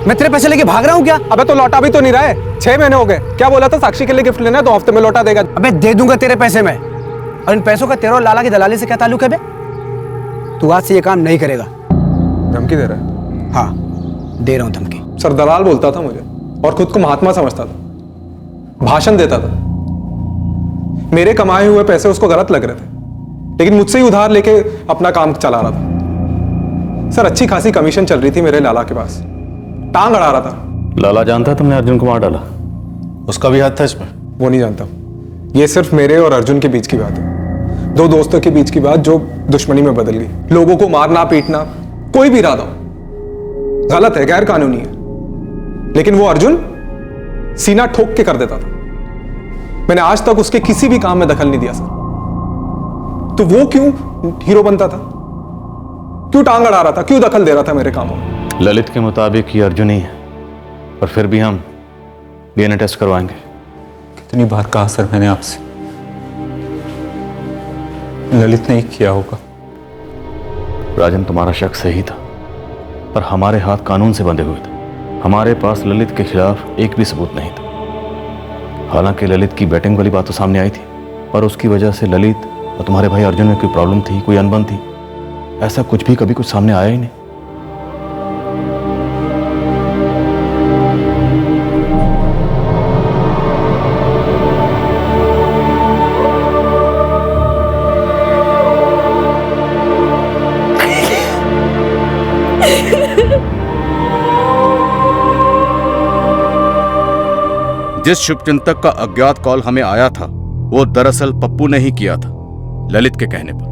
मैं तेरे पैसे लेके भाग रहा हूँ क्या? अबे तो लौटा भी तो नहीं रहा है, 6 महीने हो गए। क्या बोला था साक्षी के लिए गिफ्ट लेना है 2 हफ्ते में लौटा देगा। अबे दे दूंगा तेरे पैसे में, और इन पैसों का तेरा और लाला की दलाली से क्या ताल्लुक है बे? तू आज से ये काम नहीं करेगा। धमकी दे रहा है? हाँ दे रहा हूँ धमकी। सर दलाल बोलता था मुझे। और खुद को महात्मा समझता था, भाषण देता था। मेरे कमाए हुए पैसे उसको गलत लग रहे थे, लेकिन मुझसे ही उधार लेके अपना काम चला रहा था। सर, अच्छी खासी कमीशन चल रही थी मेरे लाला के पास, टांग अड़ा रहा था। लाला जानता तुमने अर्जुन को मार डाला? उसका भी हाथ था इसमें? वो नहीं जानता। ये सिर्फ मेरे और अर्जुन के बीच की बात है, दो दोस्तों के बीच की बात जो दुश्मनी में बदल गई। लोगों को मारना पीटना, कोई भी इरादा हो, गलत है, गैर कानूनी है, लेकिन वो अर्जुन सीना ठोक के कर देता था। मैंने आज तक उसके किसी भी काम में दखल नहीं दिया सर। तो वो क्यों हीरो बनता था, क्यों टांग अड़ा रहा था, क्यों दखल दे रहा था मेरे कामों में? ललित के मुताबिक ये अर्जुन ही है, और फिर भी हम डीएनए टेस्ट करवाएंगे। कितनी बार कहा सर मैंने आपसे, ललित ने ही किया होगा। राजन, तुम्हारा शक सही था, पर हमारे हाथ कानून से बंधे हुए थे। हमारे पास ललित के खिलाफ एक भी सबूत नहीं था। हालांकि ललित की बैटिंग वाली बात तो सामने आई थी, पर उसकी वजह से ललित और तुम्हारे भाई अर्जुन में कोई प्रॉब्लम थी, कोई अनबन थी, ऐसा कुछ भी कभी कुछ सामने आया ही नहीं। जिस शुभचिंतक का अज्ञात कॉल हमें आया था वो दरअसल पप्पू ने ही किया था, ललित के कहने पर।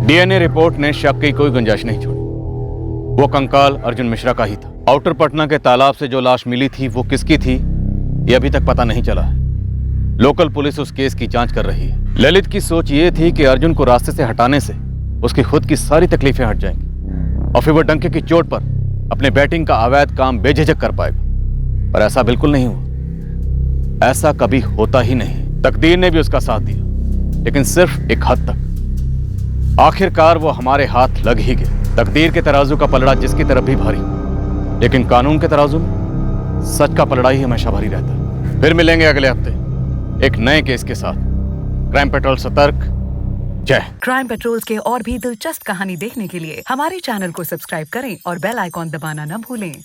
डीएनए रिपोर्ट ने शक की कोई गुंजाइश नहीं छोड़ी। वो कंकाल अर्जुन मिश्रा का ही था। आउटर पटना के तालाब से जो लाश मिली थी वो किसकी थी ये अभी तक पता नहीं चला है। लोकल पुलिस उस केस की जांच कर रही है। ललित की सोच ये थी कि अर्जुन को रास्ते से हटाने से उसकी खुद की सारी तकलीफें हट जाएंगी और फिर वो डंके की चोट पर अपने बैटिंग का अवैध काम बेझिझक कर पाएगा। पर ऐसा बिल्कुल नहीं हुआ, ऐसा कभी होता ही नहीं। तकदीर ने भी उसका साथ दिया, लेकिन सिर्फ एक हद तक। आखिरकार वो हमारे हाथ लग ही गए। तकदीर के तराजू का पलड़ा जिसकी तरफ भी भारी, लेकिन कानून के तराजू में सच का पलड़ा ही हमेशा भारी रहता है। फिर मिलेंगे अगले हफ्ते एक नए केस के साथ। क्राइम पेट्रोल सतर्क। जय। क्राइम पेट्रोल के और भी दिलचस्प कहानी देखने के लिए हमारे चैनल को सब्सक्राइब करें और बेल आइकॉन दबाना न भूलें।